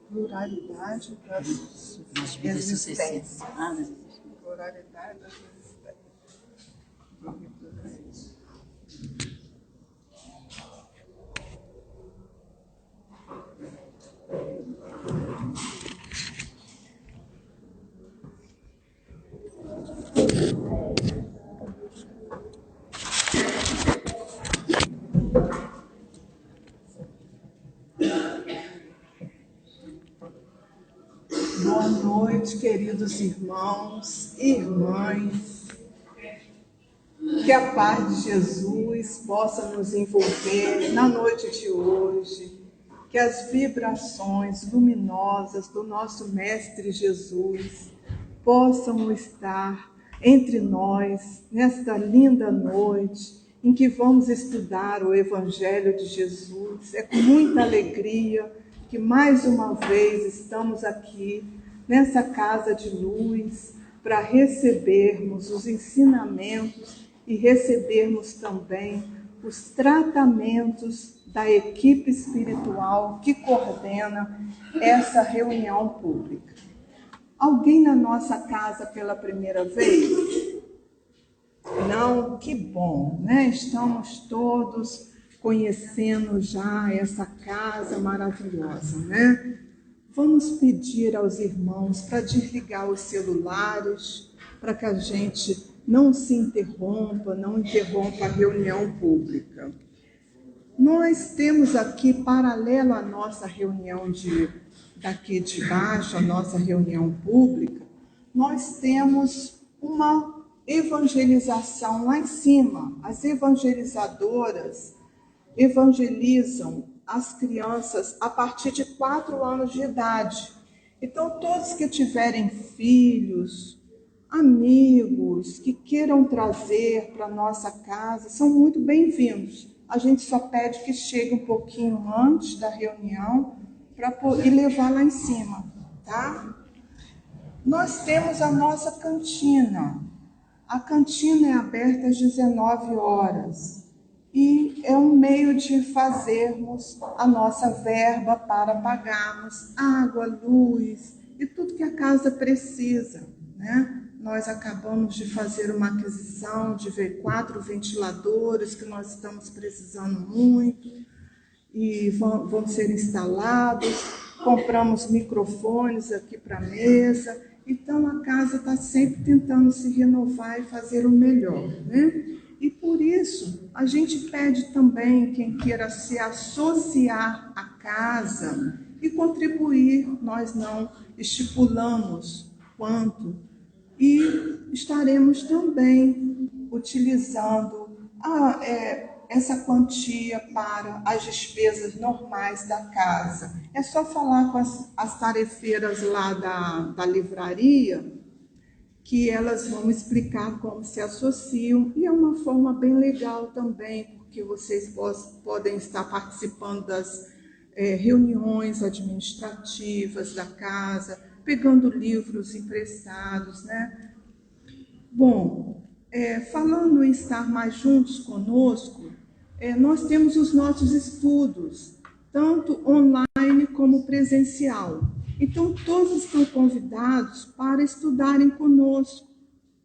Pluralidade das existências. Pluralidade das existências. Boa noite, queridos irmãos e irmãs. Que a paz de Jesus possa nos envolver na noite de hoje. Que as vibrações luminosas do nosso Mestre Jesus possam estar entre nós nesta linda noite em que vamos estudar o Evangelho de Jesus. É com muita alegria que mais uma vez estamos aqui nessa casa de luz para recebermos os ensinamentos e recebermos também os tratamentos da equipe espiritual que coordena essa reunião pública. Alguém na nossa casa pela primeira vez? Não, que bom, né? Estamos todos conhecendo já essa casa maravilhosa, né? Vamos pedir aos irmãos para desligar os celulares, para que a gente não se interrompa, não interrompa a reunião pública. Nós temos aqui, paralelo à nossa reunião daqui de baixo, a nossa reunião pública, nós temos uma evangelização lá em cima. As evangelizadoras evangelizam as crianças a partir de 4 anos de idade. Então, todos que tiverem filhos, amigos, que queiram trazer para a nossa casa, são muito bem-vindos. A gente só pede que chegue um pouquinho antes da reunião e levar lá em cima, tá? Nós temos a nossa cantina. A cantina é aberta às 19 horas e é um meio de fazermos a nossa verba para pagarmos água, luz e tudo que a casa precisa, né? Nós acabamos de fazer uma aquisição de 4 ventiladores que nós estamos precisando muito e vão ser instalados. Compramos microfones aqui para a mesa. Então, a casa está sempre tentando se renovar e fazer o melhor, né? E por isso, a gente pede também quem queira se associar à casa e contribuir. Nós não estipulamos quanto. E estaremos também utilizando essa quantia para as despesas normais da casa. É só falar com as tarefeiras lá da livraria, que elas vão explicar como se associam, e é uma forma bem legal também, porque vocês podem estar participando das reuniões administrativas da casa, pegando livros emprestados, né? Bom, falando em estar mais juntos conosco, nós temos os nossos estudos, tanto online como presencial. Então, todos estão convidados para estudarem conosco,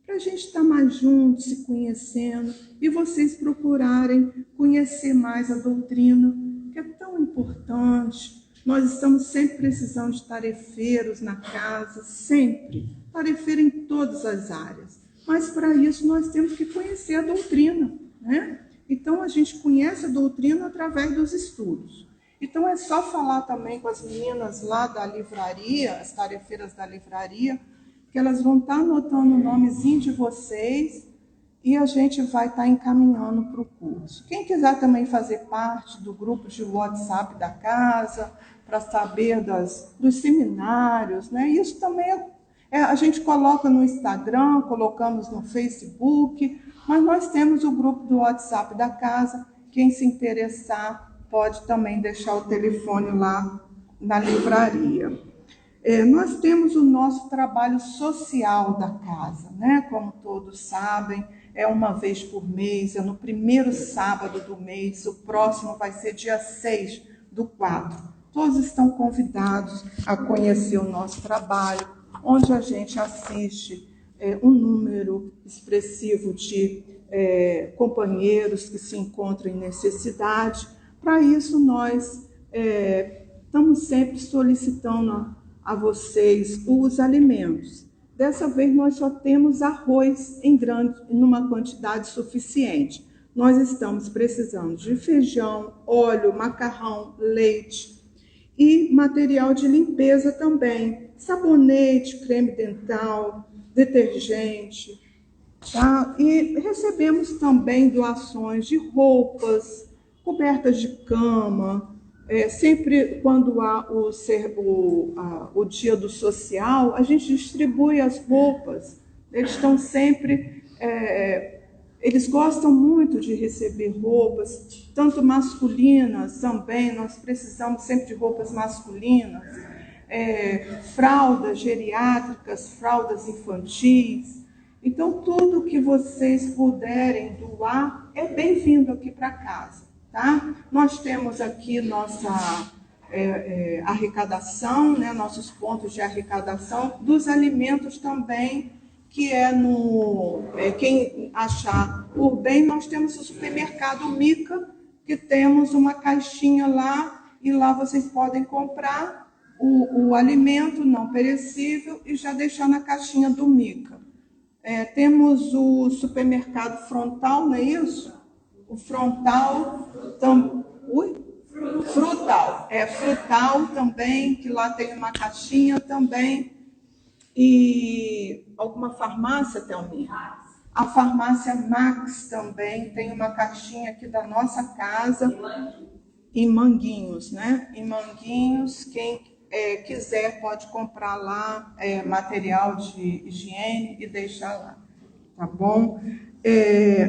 para a gente estar mais juntos, se conhecendo, e vocês procurarem conhecer mais a doutrina, que é tão importante. Nós estamos sempre precisando de tarefeiros na casa, sempre, tarefeiro em todas as áreas. Mas para isso nós temos que conhecer a doutrina, né? Então a gente conhece a doutrina através dos estudos. Então é só falar também com as meninas lá da livraria, as tarefeiras da livraria, que elas vão estar anotando o nomezinho de vocês e a gente vai estar encaminhando para o curso. Quem quiser também fazer parte do grupo de WhatsApp da casa, para saber dos seminários, né? Isso também a gente coloca no Instagram, colocamos no Facebook, mas nós temos o grupo do WhatsApp da casa. Quem se interessar pode também deixar o telefone lá na livraria. Nós temos o nosso trabalho social da casa, né? Como todos sabem, é uma vez por mês, é no primeiro sábado do mês, o próximo vai ser dia 6/4. Todos estão convidados a conhecer o nosso trabalho, onde a gente assiste um número expressivo de companheiros que se encontram em necessidade. Para isso, nós estamos sempre solicitando a vocês os alimentos. Dessa vez, nós só temos arroz numa quantidade suficiente. Nós estamos precisando de feijão, óleo, macarrão, leite e material de limpeza também. Sabonete, creme dental, detergente, tá? E recebemos também doações de roupas, cobertas de cama. Sempre quando há o dia do social, a gente distribui as roupas. Eles estão sempre... eles gostam muito de receber roupas, tanto masculinas também, nós precisamos sempre de roupas masculinas, fraldas geriátricas, fraldas infantis. Então, tudo que vocês puderem doar é bem-vindo aqui para casa, tá? Nós temos aqui nossa arrecadação, né, nossos pontos de arrecadação dos alimentos também que é quem achar por bem, nós temos o supermercado Mica, que temos uma caixinha lá, e lá vocês podem comprar o alimento não perecível e já deixar na caixinha do Mica. Temos o supermercado Frontal, não é isso? O Frontal, Frutal também, que lá tem uma caixinha também. E alguma farmácia, Thelminha? A farmácia Max também tem uma caixinha aqui da nossa casa. Em Manguinhos, né? Em Manguinhos, quem quiser pode comprar lá material de higiene e deixar lá, tá bom?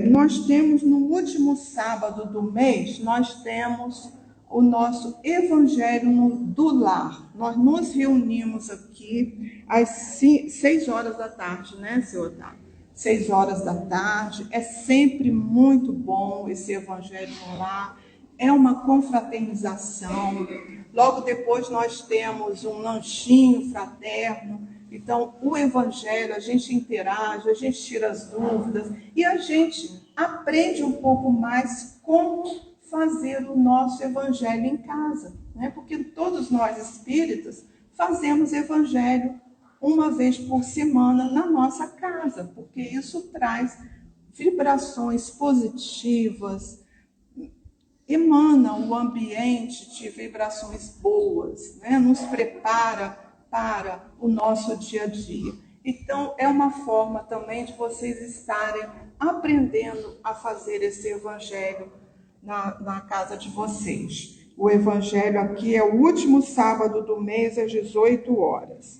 Nós temos no último sábado do mês, nós temos o nosso Evangelho do Lar. Nós nos reunimos aqui às 6 horas da tarde, né, seu Otávio? 6 horas da tarde. É sempre muito bom esse Evangelho no Lar. É uma confraternização. Logo depois nós temos um lanchinho fraterno. Então, o Evangelho, a gente interage, a gente tira as dúvidas e a gente aprende um pouco mais como fazer o nosso Evangelho em casa, né? Porque todos nós espíritas fazemos Evangelho uma vez por semana na nossa casa, porque isso traz vibrações positivas, emana o ambiente de vibrações boas, né? Nos prepara para o nosso dia a dia. Então, é uma forma também de vocês estarem aprendendo a fazer esse Evangelho na casa de vocês. O Evangelho aqui é o último sábado do mês, às 18 horas.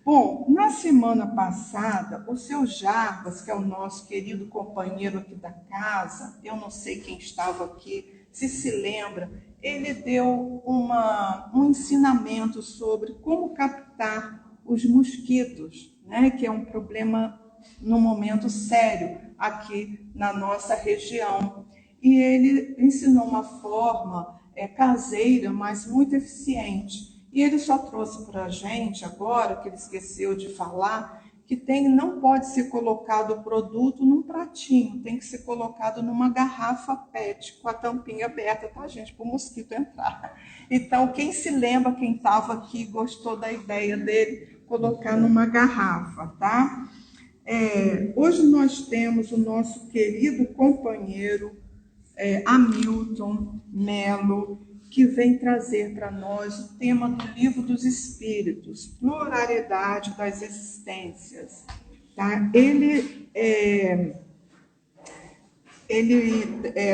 Bom, na semana passada, o seu Jarbas, que é o nosso querido companheiro aqui da casa, eu não sei quem estava aqui, se lembra, ele deu um ensinamento sobre como captar os mosquitos, né, que é um problema no momento sério aqui na nossa região. E ele ensinou uma forma caseira, mas muito eficiente. E ele só trouxe para a gente agora, que ele esqueceu de falar, que não pode ser colocado o produto num pratinho, tem que ser colocado numa garrafa PET, com a tampinha aberta, tá, gente? Para o mosquito entrar. Então, quem se lembra, quem estava aqui, gostou da ideia dele, colocar numa garrafa, tá? Hoje nós temos o nosso querido companheiro, Hamilton Melo, que vem trazer para nós o tema do Livro dos Espíritos, Pluralidade das Existências. Tá? Ele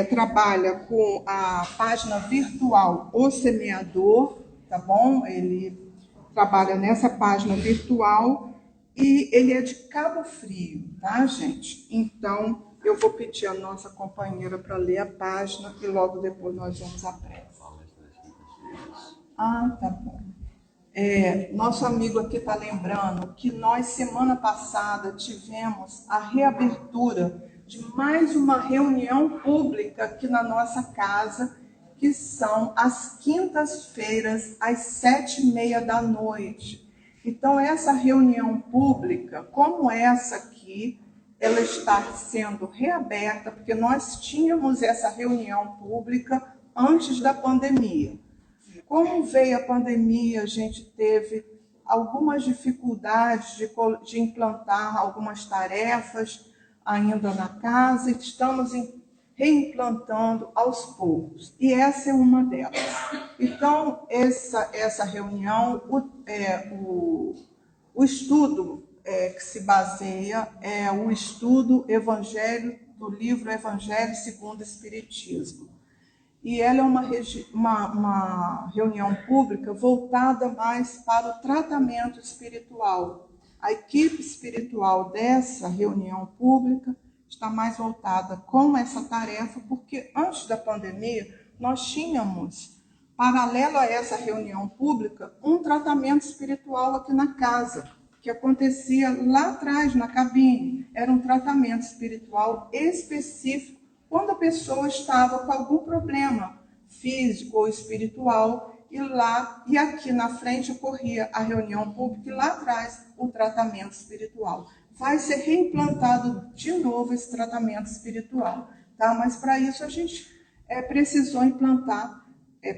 trabalha com a página virtual O Semeador, tá bom? Ele trabalha nessa página virtual e ele é de Cabo Frio, tá, gente? Então, eu vou pedir a nossa companheira para ler a página e logo depois nós vamos à prece. Ah, tá bom. Nosso amigo aqui está lembrando que nós, semana passada, tivemos a reabertura de mais uma reunião pública aqui na nossa casa, que são às quintas-feiras, às 7h30 da noite. Então, essa reunião pública, como essa aqui, ela está sendo reaberta, porque nós tínhamos essa reunião pública antes da pandemia. Como veio a pandemia, a gente teve algumas dificuldades de implantar algumas tarefas ainda na casa, e estamos reimplantando aos poucos. E essa é uma delas. Então, essa reunião, o estudo que se baseia é o estudo do livro Evangelho segundo o Espiritismo. E ela é uma reunião pública voltada mais para o tratamento espiritual. A equipe espiritual dessa reunião pública está mais voltada com essa tarefa, porque antes da pandemia nós tínhamos, paralelo a essa reunião pública, um tratamento espiritual aqui na casa, que acontecia lá atrás, na cabine. Era um tratamento espiritual específico quando a pessoa estava com algum problema físico ou espiritual, e aqui na frente ocorria a reunião pública e lá atrás o tratamento espiritual. vai ser reimplantado de novo esse tratamento espiritual, tá? Mas para isso a gente precisou implantar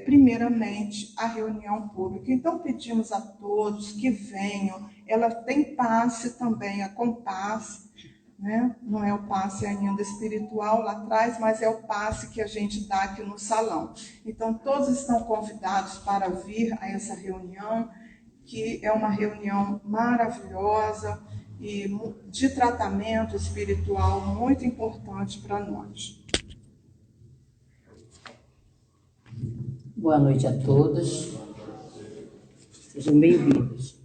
primeiramente a reunião pública. Então pedimos a todos que venham. Ela tem passe também, a compasse, né? Não é o passe ainda espiritual lá atrás, mas é o passe que a gente dá aqui no salão. Então todos estão convidados para vir a essa reunião, que é uma reunião maravilhosa e de tratamento espiritual muito importante para nós. Boa noite a todos, sejam bem-vindos.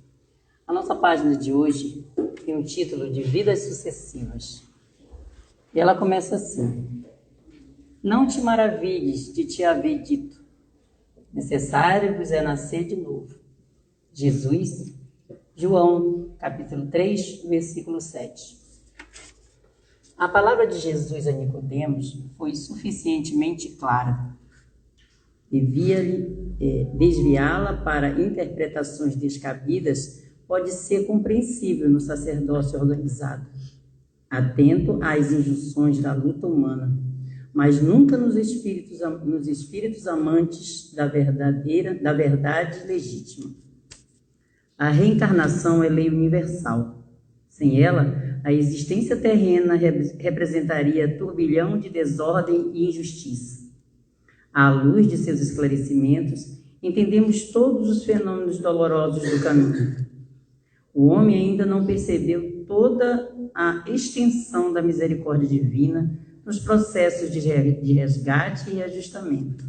A nossa página de hoje tem o título de Vidas Sucessivas. E ela começa assim: Não te maravilhes de te haver dito, necessário vos é nascer de novo. Jesus, João, capítulo 3, versículo 7. A palavra de Jesus a Nicodemos foi suficientemente clara. Desviá-la para interpretações descabidas pode ser compreensível no sacerdócio organizado, atento às injunções da luta humana, mas nunca nos espíritos amantes da verdade legítima. A reencarnação é lei universal. Sem ela, a existência terrena representaria turbilhão de desordem e injustiça. À luz de seus esclarecimentos, entendemos todos os fenômenos dolorosos do caminho. O homem ainda não percebeu toda a extensão da misericórdia divina nos processos de resgate e ajustamento.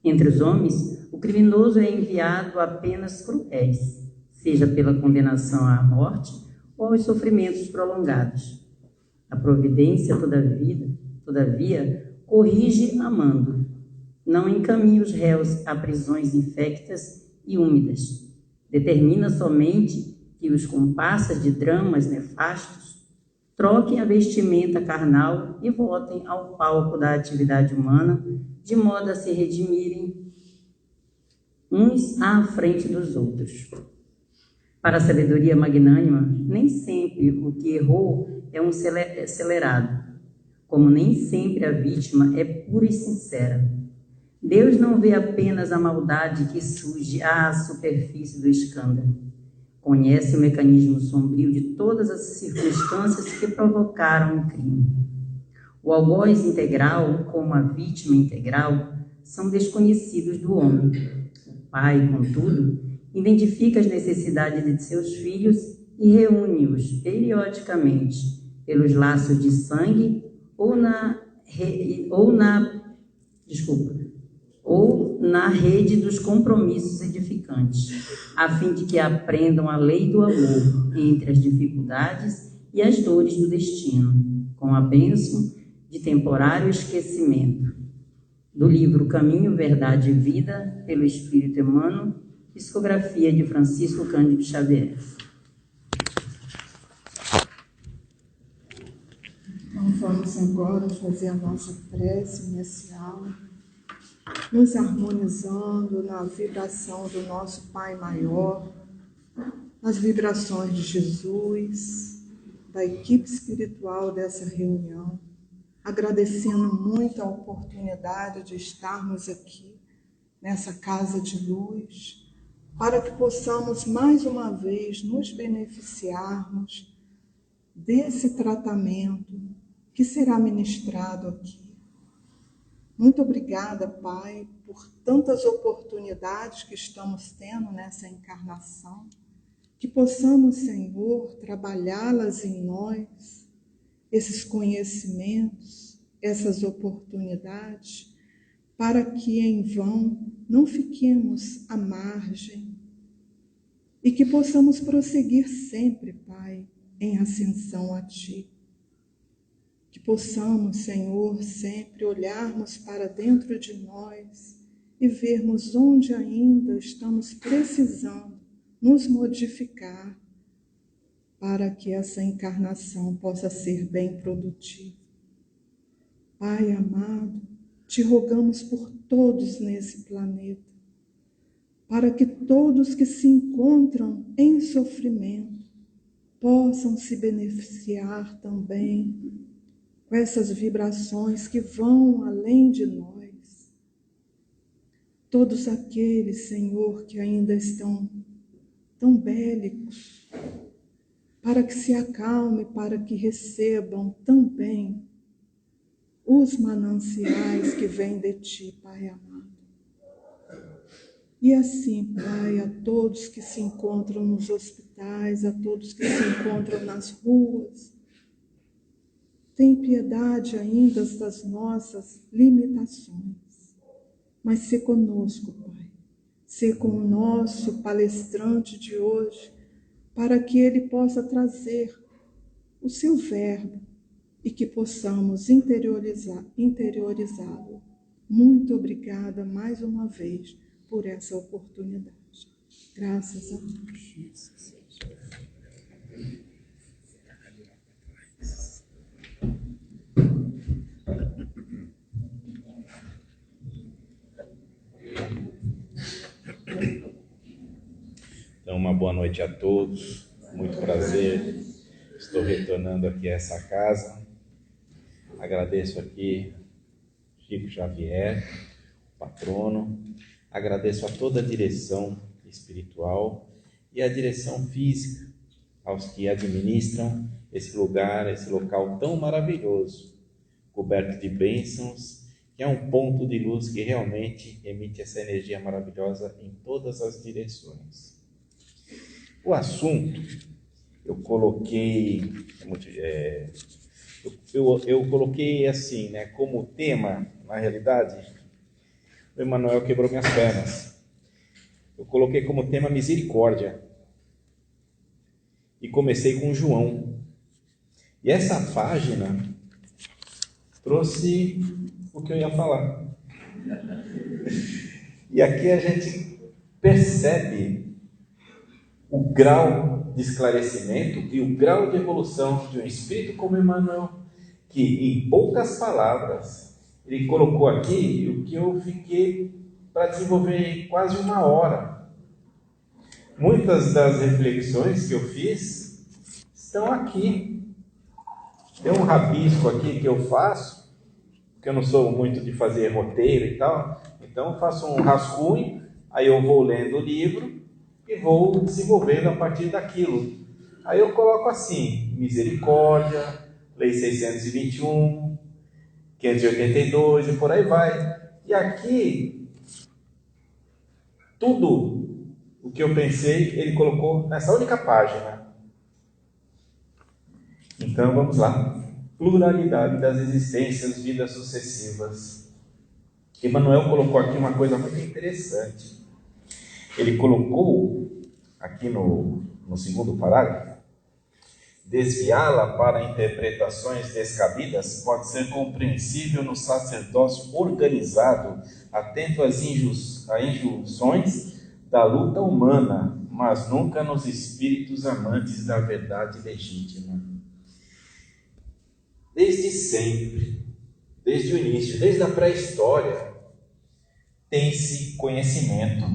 Entre os homens, o criminoso é enviado a penas cruéis, seja pela condenação à morte ou aos sofrimentos prolongados. A providência, todavia, corrige amando. Não encaminha os réus a prisões infectas e úmidas. Determina somente que os comparsas de dramas nefastos troquem a vestimenta carnal e voltem ao palco da atividade humana, de modo a se redimirem uns à frente dos outros. Para a sabedoria magnânima, nem sempre o que errou é um acelerado, como nem sempre a vítima é pura e sincera. Deus não vê apenas a maldade que surge à superfície do escândalo. Conhece o mecanismo sombrio de todas as circunstâncias que provocaram o crime. O algoz integral, como a vítima integral, são desconhecidos do homem. O pai, contudo, identifica as necessidades de seus filhos e reúne-os periodicamente pelos laços de sangue ou na rede dos compromissos edificantes, a fim de que aprendam a lei do amor entre as dificuldades e as dores do destino, com a bênção de temporário esquecimento. Do livro Caminho, Verdade e Vida, pelo Espírito Emmanuel, psicografia de Francisco Cândido Xavier. Então vamos agora fazer a nossa prece inicial, nos harmonizando na vibração do nosso Pai Maior, nas vibrações de Jesus, da equipe espiritual dessa reunião, agradecendo muito a oportunidade de estarmos aqui, nessa casa de luz, para que possamos mais uma vez nos beneficiarmos desse tratamento que será ministrado aqui. Muito obrigada, Pai, por tantas oportunidades que estamos tendo nessa encarnação, que possamos, Senhor, trabalhá-las em nós, esses conhecimentos, essas oportunidades, para que em vão não fiquemos à margem e que possamos prosseguir sempre, Pai, em ascensão a Ti. Que possamos, Senhor, sempre olharmos para dentro de nós e vermos onde ainda estamos precisando nos modificar para que essa encarnação possa ser bem produtiva. Pai amado, te rogamos por todos nesse planeta, para que todos que se encontram em sofrimento possam se beneficiar também com essas vibrações que vão além de nós. Todos aqueles, Senhor, que ainda estão tão bélicos, para que se acalme, para que recebam também os mananciais que vêm de Ti, Pai amado. E assim, Pai, a todos que se encontram nos hospitais, a todos que se encontram nas ruas, tem piedade ainda das nossas limitações, mas se conosco, Pai, se com o nosso palestrante de hoje, para que ele possa trazer o seu verbo e que possamos interiorizá-lo. Muito obrigada mais uma vez por essa oportunidade. Graças a Deus. Então, uma boa noite a todos, muito prazer, estou retornando aqui a essa casa, agradeço aqui Chico Xavier, o patrono, agradeço a toda a direção espiritual e a direção física, aos que administram esse lugar, esse local tão maravilhoso, coberto de bênçãos, que é um ponto de luz que realmente emite essa energia maravilhosa em todas as direções. O assunto, eu coloquei, eu coloquei assim, né, como tema, na realidade, o Emmanuel quebrou minhas pernas. Eu coloquei como tema misericórdia. E comecei com João. E essa página trouxe o que eu ia falar. E aqui a gente percebe o grau de esclarecimento e o grau de evolução de um espírito como Emmanuel, que em poucas palavras ele colocou aqui o que eu fiquei para desenvolver em quase uma hora. Muitas das reflexões que eu fiz estão aqui. Tem um rabisco aqui que eu faço, porque eu não sou muito de fazer roteiro e tal, então eu faço um rascunho, aí eu vou lendo o livro e vou desenvolvendo a partir daquilo. Aí eu coloco assim, misericórdia, Lei 621, 582 e por aí vai. E aqui, tudo o que eu pensei, ele colocou nessa única página. Então vamos lá. Pluralidade das existências, vidas sucessivas. Emmanuel colocou aqui uma coisa muito interessante. Ele colocou aqui no segundo parágrafo: desviá-la para interpretações descabidas pode ser compreensível no sacerdócio organizado, atento às injunções da luta humana, mas nunca nos espíritos amantes da verdade legítima. Desde sempre, desde o início, desde a pré-história, tem-se conhecimento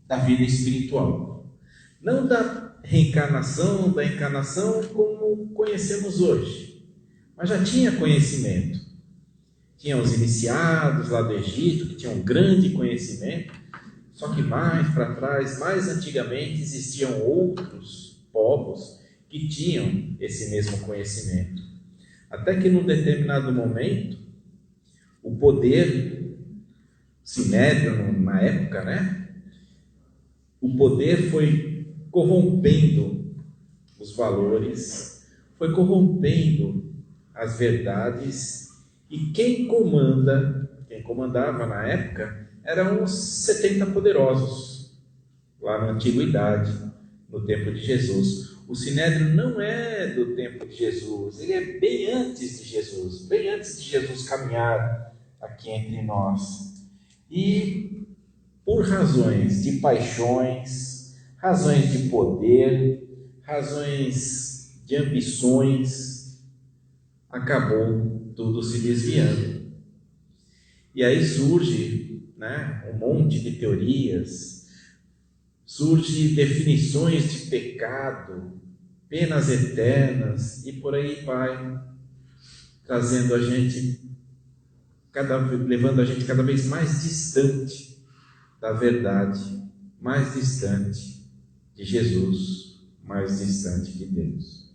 da vida espiritual. Não da reencarnação, da encarnação como conhecemos hoje, mas já tinha conhecimento. Tinha os iniciados lá do Egito, que tinham um grande conhecimento, só que mais para trás, mais antigamente, existiam outros povos que tinham esse mesmo conhecimento. Até que num determinado momento, o poder sinédrio, na época, né? O poder foi corrompendo os valores, foi corrompendo as verdades, e quem comandava na época, eram os 70 poderosos, lá na antiguidade, no tempo de Jesus. O Sinédrio não é do tempo de Jesus, ele é bem antes de Jesus caminhar aqui entre nós. E por razões de paixões, razões de poder, razões de ambições, acabou tudo se desviando. E aí surge, né, um monte de teorias, surge definições de pecado, penas eternas e por aí vai, trazendo a gente, levando a gente cada vez mais distante da verdade, mais distante de Jesus, mais distante de Deus.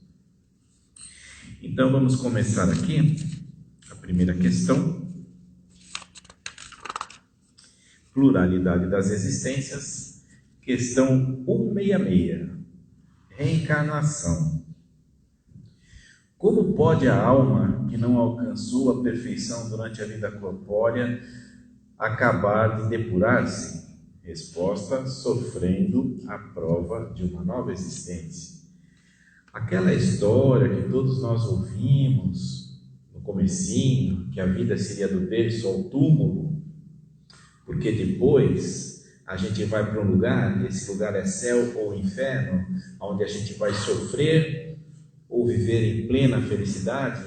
Então vamos começar aqui a primeira questão. Pluralidade das existências, questão 166, reencarnação. Como pode a alma que não alcançou a perfeição durante a vida corpórea acabar de depurar-se? Resposta: sofrendo a prova de uma nova existência. Aquela história que todos nós ouvimos no comecinho, que a vida seria do berço ao túmulo, porque depois a gente vai para um lugar, e esse lugar é céu ou inferno, onde a gente vai sofrer ou viver em plena felicidade,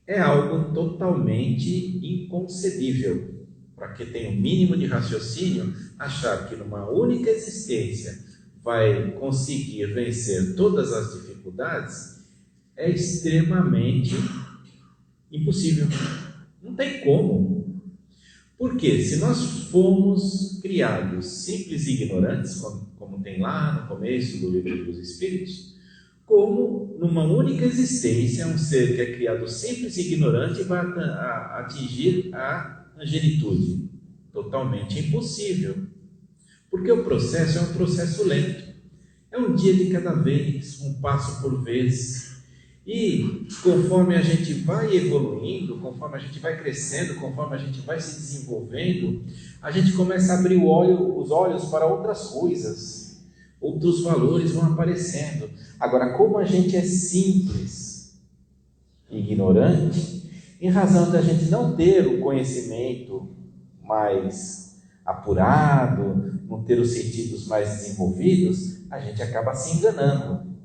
é algo totalmente inconcebível. Para quem tem o mínimo de raciocínio, achar que numa única existência vai conseguir vencer todas as dificuldades é extremamente impossível. Não tem como. Porque se nós fomos criados simples e ignorantes, como tem lá no começo do Livro dos Espíritos, como numa única existência um ser que é criado simples e ignorante vai atingir a angelitude? Totalmente impossível. Porque o processo é um processo lento. É um dia de cada vez, um passo por vez. E conforme a gente vai evoluindo, conforme a gente vai crescendo, conforme a gente vai se desenvolvendo, a gente começa a abrir os olhos para outras coisas, outros valores vão aparecendo. Agora, como a gente é simples e ignorante, em razão da gente não ter o conhecimento mais apurado, não ter os sentidos mais desenvolvidos, a gente acaba se enganando.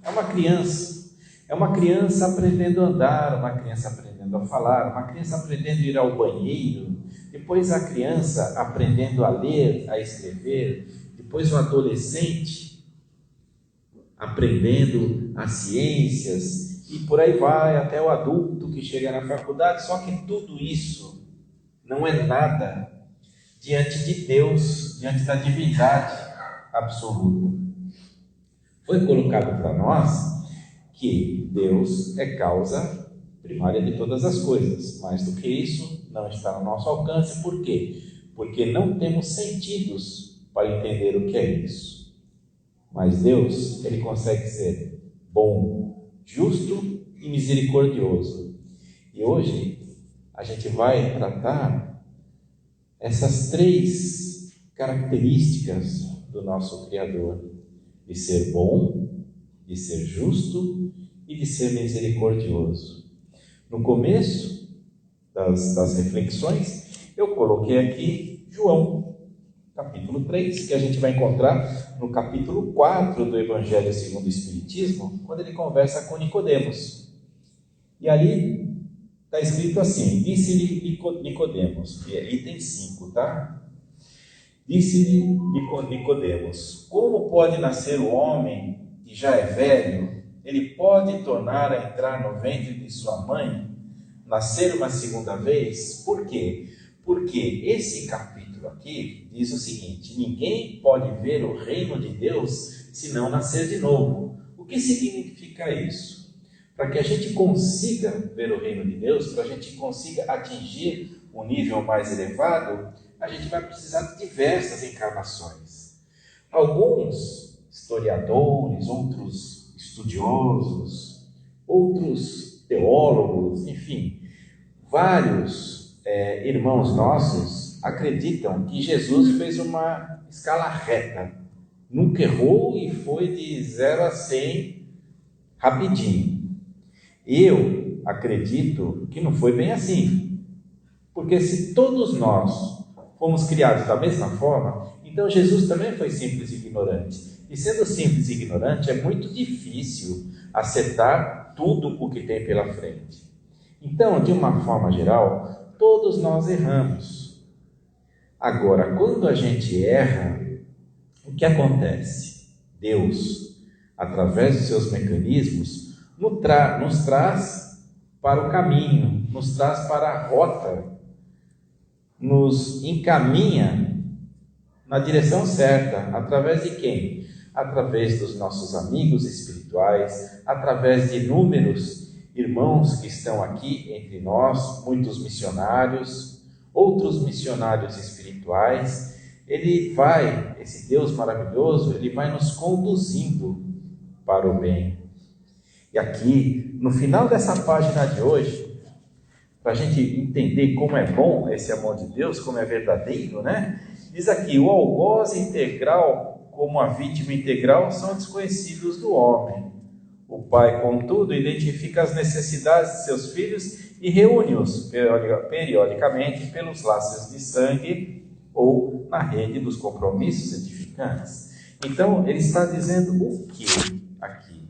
É uma criança aprendendo a andar, uma criança aprendendo a falar, uma criança aprendendo a ir ao banheiro, depois a criança aprendendo a ler, a escrever, depois o adolescente aprendendo as ciências, e por aí vai até o adulto que chega na faculdade. Só que tudo isso não é nada diante de Deus, diante da divindade absoluta. Foi colocado para nós que Deus é causa primária de todas as coisas. Mais do que isso, não está no nosso alcance. Por quê? Porque não temos sentidos para entender o que é isso. Mas Deus, Ele consegue ser bom, justo e misericordioso. E hoje a gente vai tratar essas três características do nosso Criador: de ser bom, de ser justo e de ser misericordioso. No começo das reflexões, eu coloquei aqui João, capítulo 3, que a gente vai encontrar no capítulo 4 do Evangelho segundo o Espiritismo, quando ele conversa com Nicodemos. E ali está escrito assim: disse-lhe Nicodemos, que é item 5, tá? Disse-lhe Nicodemos: como pode nascer o homem que já é velho? Ele pode tornar a entrar no ventre de sua mãe, nascer uma segunda vez? Por quê? Porque esse capítulo aqui diz o seguinte: ninguém pode ver o reino de Deus se não nascer de novo. O que significa isso? Para que a gente consiga ver o reino de Deus, para a gente consiga atingir um nível mais elevado, a gente vai precisar de diversas encarnações. Alguns historiadores, outros estudiosos, outros teólogos, enfim, vários irmãos nossos acreditam que Jesus fez uma escala reta, nunca errou e foi de 0 a 100 rapidinho. Eu acredito que não foi bem assim, porque se todos nós fomos criados da mesma forma, então Jesus também foi simples e ignorante. E sendo simples e ignorante, é muito difícil acertar tudo o que tem pela frente. Então, de uma forma geral, todos nós erramos. Agora, quando a gente erra, o que acontece? Deus, através dos seus mecanismos, nos traz para o caminho, nos traz para a rota, nos encaminha na direção certa. Através de quem? Através dos nossos amigos espirituais, através de inúmeros irmãos que estão aqui entre nós, muitos missionários, outros missionários espirituais. Esse Deus maravilhoso, ele vai nos conduzindo para o bem. E aqui, no final dessa página de hoje, para a gente entender como é bom esse amor de Deus, como é verdadeiro, né? Diz aqui: o algoz integral como a vítima integral são desconhecidos do homem. O pai, contudo, identifica as necessidades de seus filhos e reúne-os periodicamente pelos laços de sangue ou na rede dos compromissos edificantes. Então, ele está dizendo o que aqui,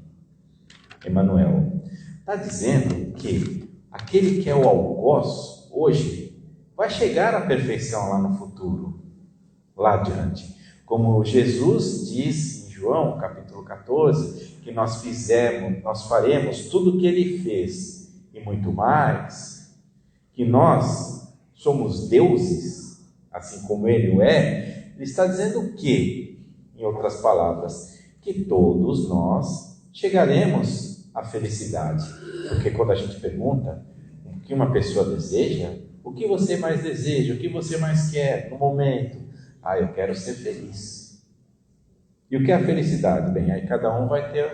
Emmanuel? Está dizendo que aquele que é o algoz hoje vai chegar à perfeição lá no futuro, lá adiante. Como Jesus diz em João, capítulo 14, que nós faremos tudo o que ele fez e muito mais, que nós somos deuses, assim como ele o é. Ele está dizendo o quê? Em outras palavras, que todos nós chegaremos à felicidade. Porque quando a gente pergunta o que uma pessoa deseja, o que você mais deseja, o que você mais quer no momento? Eu quero ser feliz. E o que é a felicidade? Bem, aí cada um vai ter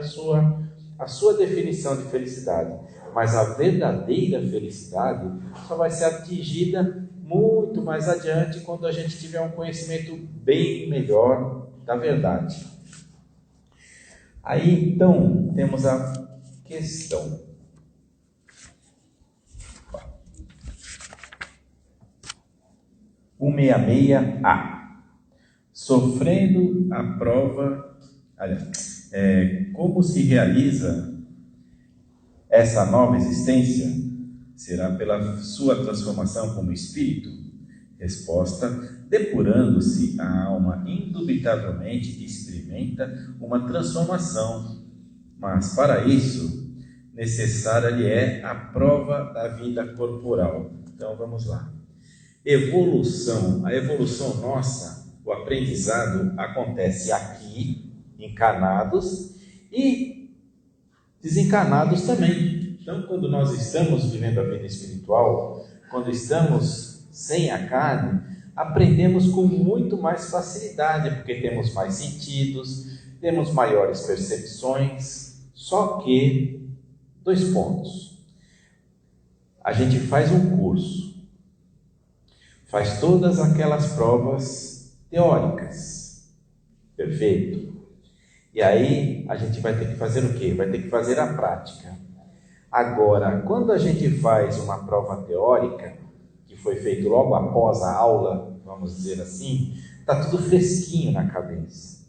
a sua definição de felicidade. Mas a verdadeira felicidade só vai ser atingida muito mais adiante, quando a gente tiver um conhecimento bem melhor da verdade. Aí, então, temos a questão. O 166A. Sofrendo a prova, como se realiza essa nova existência? Será pela sua transformação como espírito? Resposta: depurando-se, a alma indubitavelmente experimenta uma transformação, mas para isso necessária lhe é a prova da vida corporal. Então vamos lá. Evolução. A evolução nossa, o aprendizado, acontece aqui, encarnados e desencarnados também. Então, quando nós estamos vivendo a vida espiritual, quando estamos sem a carne, aprendemos com muito mais facilidade, porque temos mais sentidos, temos maiores percepções. Só que, 2 pontos. A gente faz um curso, faz todas aquelas provas teóricas, perfeito? E aí a gente vai ter que fazer o quê? Vai ter que fazer a prática. Agora, quando a gente faz uma prova teórica, que foi feito logo após a aula, vamos dizer assim, está tudo fresquinho na cabeça.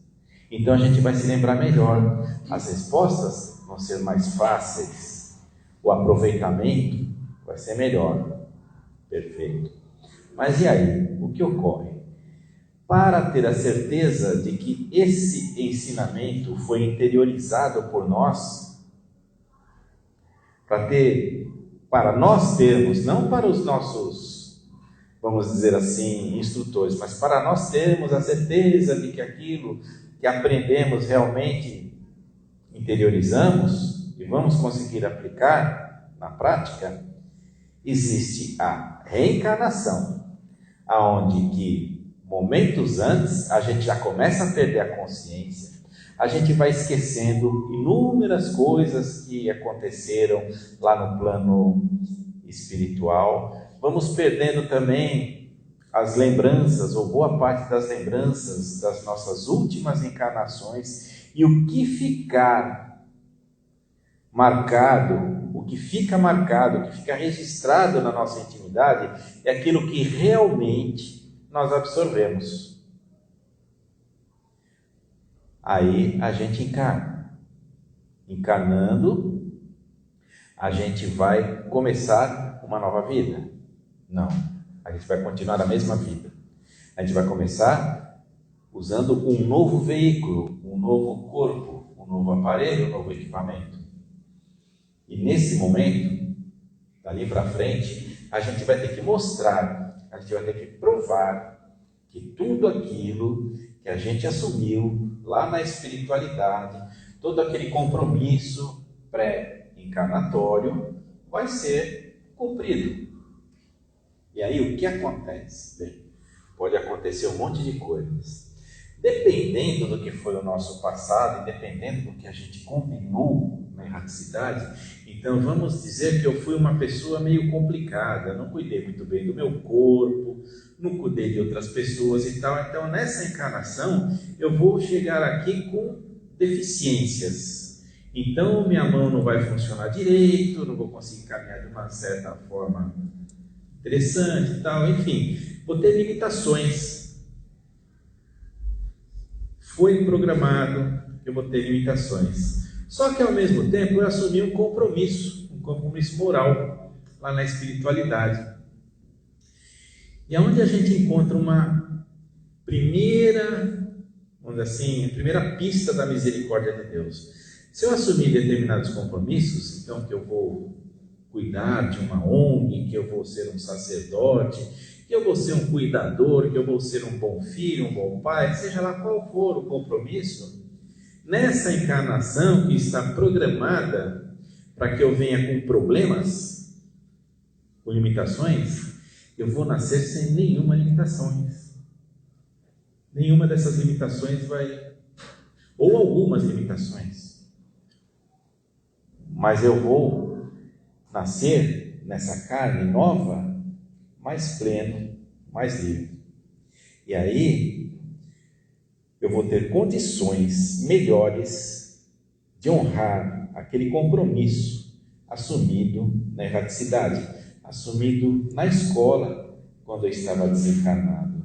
Então a gente vai se lembrar melhor. As respostas vão ser mais fáceis. O aproveitamento vai ser melhor. Perfeito. Mas e aí? O que ocorre? Para ter a certeza de que esse ensinamento foi interiorizado por nós, para nós termos, não para os nossos, vamos dizer assim, instrutores, mas para nós termos a certeza de que aquilo que aprendemos realmente interiorizamos e vamos conseguir aplicar na prática, existe a reencarnação, aonde que momentos antes, a gente já começa a perder a consciência, a gente vai esquecendo inúmeras coisas que aconteceram lá no plano espiritual, vamos perdendo também as lembranças, ou boa parte das lembranças das nossas últimas encarnações, e o que fica marcado, o que fica registrado na nossa intimidade, é aquilo que realmente nós absorvemos. Aí a gente encarna. Encarnando, a gente vai começar uma nova vida? Não, a gente vai continuar a mesma vida. A gente vai começar usando um novo veículo, um novo corpo, um um novo aparelho, um novo equipamento. E nesse momento, dali para frente, a gente vai ter que mostrar, a gente vai ter que provar que tudo aquilo que a gente assumiu lá na espiritualidade, todo aquele compromisso pré-encarnatório vai ser cumprido. E aí o que acontece? Bem, pode acontecer um monte de coisas. Dependendo do que foi o nosso passado, e dependendo do que a gente combinou na erraticidade, então vamos dizer que eu fui uma pessoa meio complicada, não cuidei muito bem do meu corpo, não cuidei de outras pessoas e tal. Então nessa encarnação eu vou chegar aqui com deficiências. Então minha mão não vai funcionar direito, não vou conseguir caminhar de uma certa forma interessante e tal, enfim, vou ter limitações. Foi programado que eu vou ter limitações. Só que ao mesmo tempo eu assumi um compromisso moral lá na espiritualidade. E é onde a gente encontra uma primeira, vamos dizer assim, a primeira pista da misericórdia de Deus. Se eu assumir determinados compromissos, então que eu vou cuidar de uma ONG, que eu vou ser um sacerdote, que eu vou ser um cuidador, que eu vou ser um bom filho, um bom pai, seja lá qual for o compromisso, nessa encarnação que está programada para que eu venha com problemas, com limitações, eu vou nascer sem nenhuma limitação. Nenhuma dessas limitações vai, ou algumas limitações, mas eu vou nascer nessa carne nova mais pleno, mais livre. E aí eu vou ter condições melhores de honrar aquele compromisso assumido na erraticidade, assumido na escola quando eu estava desencarnado.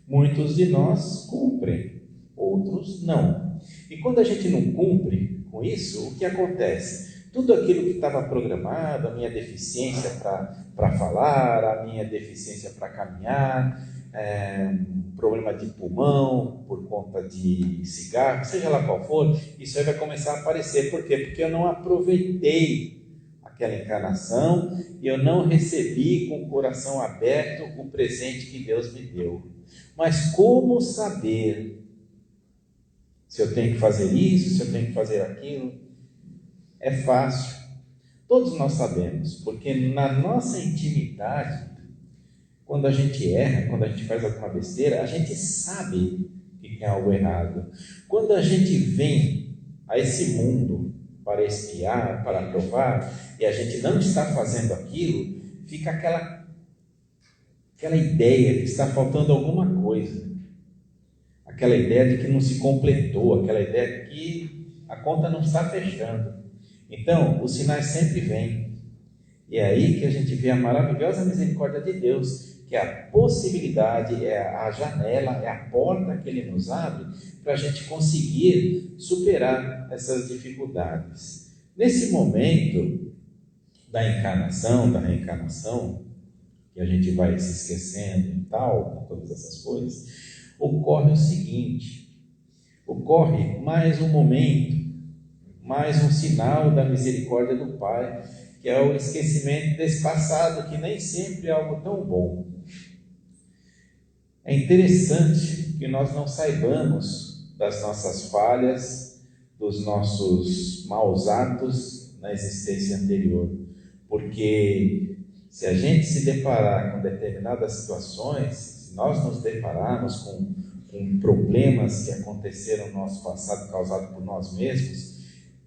Muitos de nós cumprem, outros não. E quando a gente não cumpre com isso, o que acontece? Tudo aquilo que estava programado, a minha deficiência para falar, a minha deficiência para caminhar, problema de pulmão por conta de cigarro, seja lá qual for, isso aí vai começar a aparecer. Por quê? Porque eu não aproveitei aquela encarnação e eu não recebi com o coração aberto o presente que Deus me deu. Mas como saber se eu tenho que fazer isso, se eu tenho que fazer aquilo? É fácil, todos nós sabemos, porque na nossa intimidade, quando a gente erra, quando a gente faz alguma besteira, a gente sabe que tem algo errado. Quando a gente vem a esse mundo para espiar, para provar, e a gente não está fazendo aquilo, fica aquela ideia de que está faltando alguma coisa, aquela ideia de que não se completou, aquela ideia de que a conta não está fechando. Então, os sinais sempre vêm. E é aí que a gente vê a maravilhosa misericórdia de Deus, que é a possibilidade, é a janela, é a porta que Ele nos abre para a gente conseguir superar essas dificuldades. Nesse momento da encarnação, da reencarnação, que a gente vai se esquecendo e tal, com todas essas coisas, ocorre o seguinte: ocorre mais um momento, mais um sinal da misericórdia do Pai, que é o esquecimento desse passado, que nem sempre é algo tão bom. É interessante que nós não saibamos das nossas falhas, dos nossos maus atos na existência anterior, porque se a gente se deparar com determinadas situações, se nós nos depararmos com problemas que aconteceram no nosso passado, causados por nós mesmos,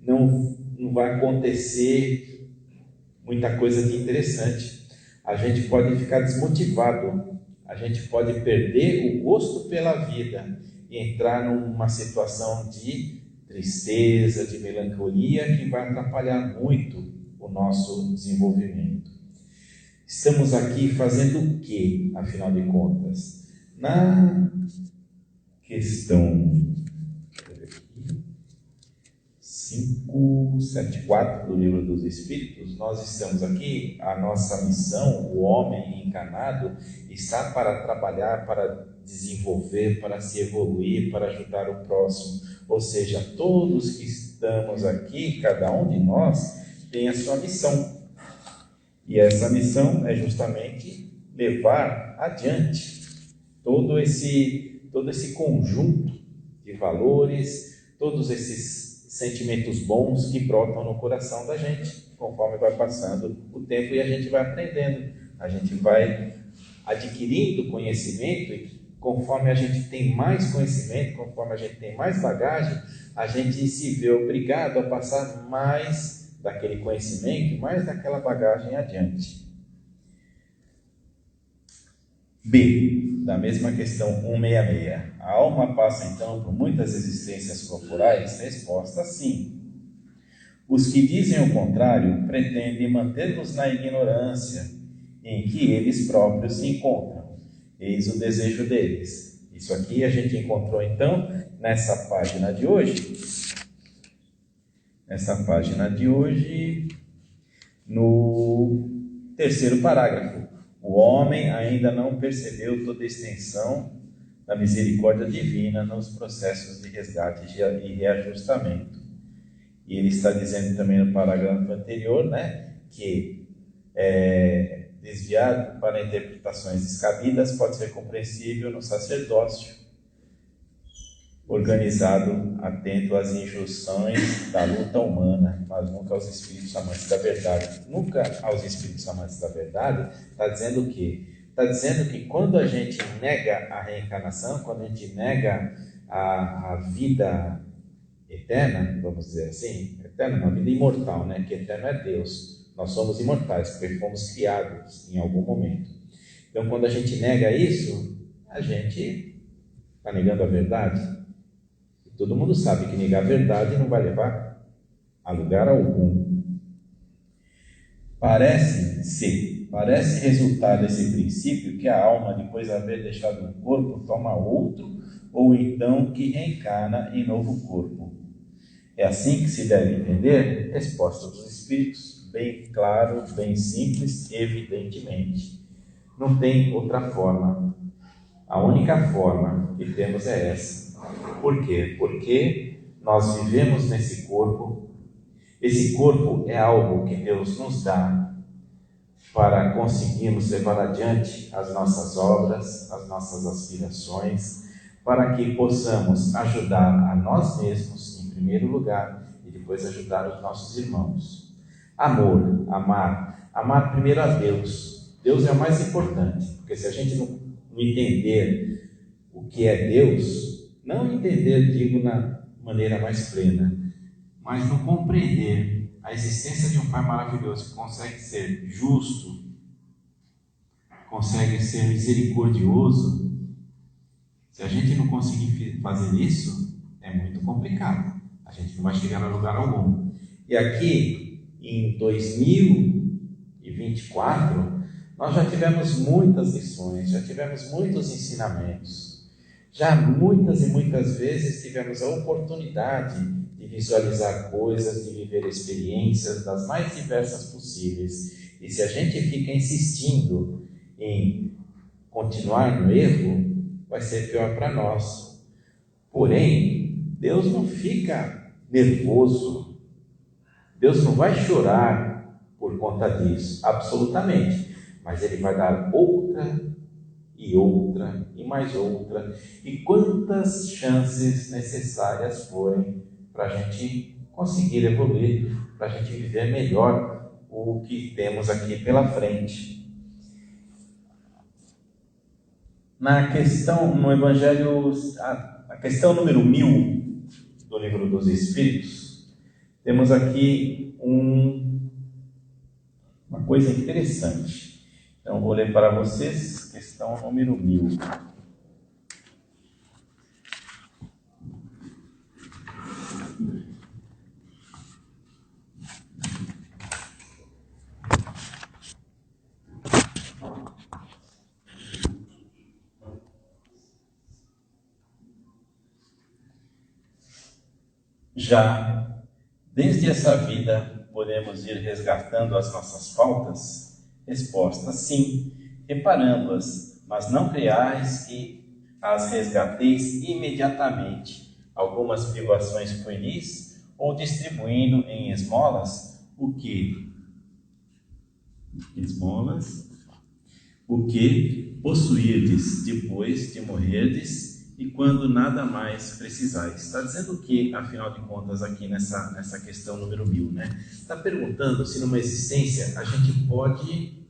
não vai acontecer muita coisa de interessante. A gente pode ficar desmotivado, a gente pode perder o gosto pela vida e entrar numa situação de tristeza, de melancolia, que vai atrapalhar muito o nosso desenvolvimento. Estamos aqui fazendo o que, afinal de contas? Na questão 574 do Livro dos Espíritos, nós estamos aqui, a nossa missão, o homem encarnado, está para trabalhar, para desenvolver, para se evoluir, para ajudar o próximo, ou seja, todos que estamos aqui, cada um de nós tem a sua missão. E essa missão é justamente levar adiante todo esse conjunto de valores, todos esses sentimentos bons que brotam no coração da gente, conforme vai passando o tempo e a gente vai aprendendo, a gente vai adquirindo conhecimento e conforme a gente tem mais conhecimento, conforme a gente tem mais bagagem, a gente se vê obrigado a passar mais daquele conhecimento, mais daquela bagagem adiante. B, da mesma questão 166. A alma passa então por muitas existências corporais? Resposta: sim. Os que dizem o contrário pretendem manter-nos na ignorância em que eles próprios se encontram. Eis o desejo deles. Isso aqui a gente encontrou então nessa página de hoje. No terceiro parágrafo. O homem ainda não percebeu toda a extensão da misericórdia divina nos processos de resgate e reajustamento. E ele está dizendo também no parágrafo anterior, que desviado para interpretações descabidas pode ser compreensível no sacerdócio organizado, atento às injunções da luta humana, mas nunca aos espíritos amantes da verdade. Nunca aos espíritos amantes da verdade está dizendo o quê? Está dizendo que quando a gente nega a reencarnação, quando a gente nega a vida eterna, vamos dizer assim, eterna, uma vida imortal, que eterno é Deus. Nós somos imortais, porque fomos criados em algum momento. Então, quando a gente nega isso, a gente está negando a verdade. Todo mundo sabe que negar a verdade não vai levar a lugar algum. Parece resultar desse princípio que a alma, depois de haver deixado um corpo, toma outro, ou então que reencarna em novo corpo. É assim que se deve entender? Resposta dos Espíritos, bem claro, bem simples, evidentemente. Não tem outra forma. A única forma que temos é essa. Por quê? Porque nós vivemos nesse corpo. Esse corpo é algo que Deus nos dá para conseguirmos levar adiante as nossas obras, as nossas aspirações, para que possamos ajudar a nós mesmos, em primeiro lugar, e depois ajudar os nossos irmãos. Amar primeiro a Deus. Deus é o mais importante, porque se a gente não entender o que é Deus, não entender, digo, na maneira mais plena, mas não compreender a existência de um Pai maravilhoso que consegue ser justo, consegue ser misericordioso. Se a gente não conseguir fazer isso, é muito complicado. A gente não vai chegar a lugar algum. E aqui, em 2024, nós já tivemos muitas lições, já tivemos muitos ensinamentos. Já muitas e muitas vezes tivemos a oportunidade de visualizar coisas, de viver experiências das mais diversas possíveis. E se a gente fica insistindo em continuar no erro, vai ser pior para nós. Porém, Deus não fica nervoso. Deus não vai chorar por conta disso, absolutamente. Mas Ele vai dar outra e outra, e mais outra, e quantas chances necessárias forem para a gente conseguir evoluir, para a gente viver melhor o que temos aqui pela frente. Na questão, no Evangelho, a questão número 1000 do Livro dos Espíritos, temos aqui uma coisa interessante. Então, vou ler para vocês, questão número 1000. Já, desde essa vida, podemos ir resgatando as nossas faltas? Resposta: sim, reparando-as, mas não creais que as resgateis imediatamente. Algumas privações pueris ou distribuindo em esmolas o que? Esmolas, o que possuirdes depois de morrerdes e quando nada mais precisais. Está dizendo o que, afinal de contas, aqui nessa questão número 1000, né? Está perguntando se numa existência a gente pode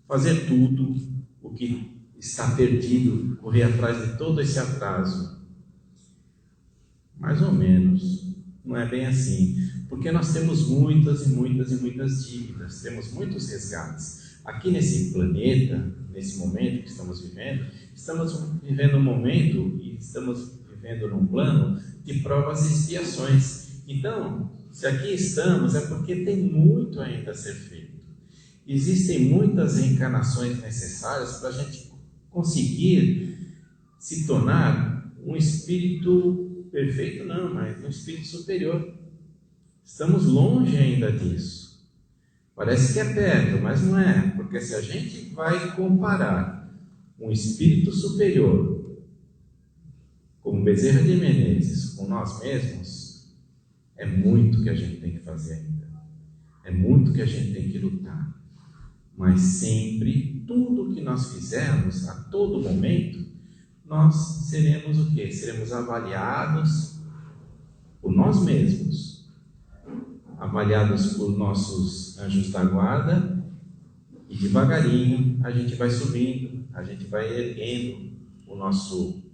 fazer tudo o que está perdido, correr atrás de todo esse atraso. Mais ou menos. Não é bem assim. Porque nós temos muitas e muitas e muitas dívidas, temos muitos resgates. Aqui nesse planeta, nesse momento que estamos vivendo um momento e estamos vivendo num plano de provas e expiações. Então, se aqui estamos, é porque tem muito ainda a ser feito. Existem muitas reencarnações necessárias para a gente conseguir se tornar um espírito perfeito, não, mas um espírito superior. Estamos longe ainda disso. Parece que é perto, mas não é, porque se a gente vai comparar um espírito superior, como Bezerra de Menezes, com nós mesmos, é muito que a gente tem que fazer ainda. É muito que a gente tem que lutar. Mas sempre, tudo que nós fizermos, a todo momento, nós seremos o quê? Seremos avaliados por nós mesmos, avaliados por nossos anjos da guarda, e devagarinho a gente vai subindo, a gente vai erguendo o nosso,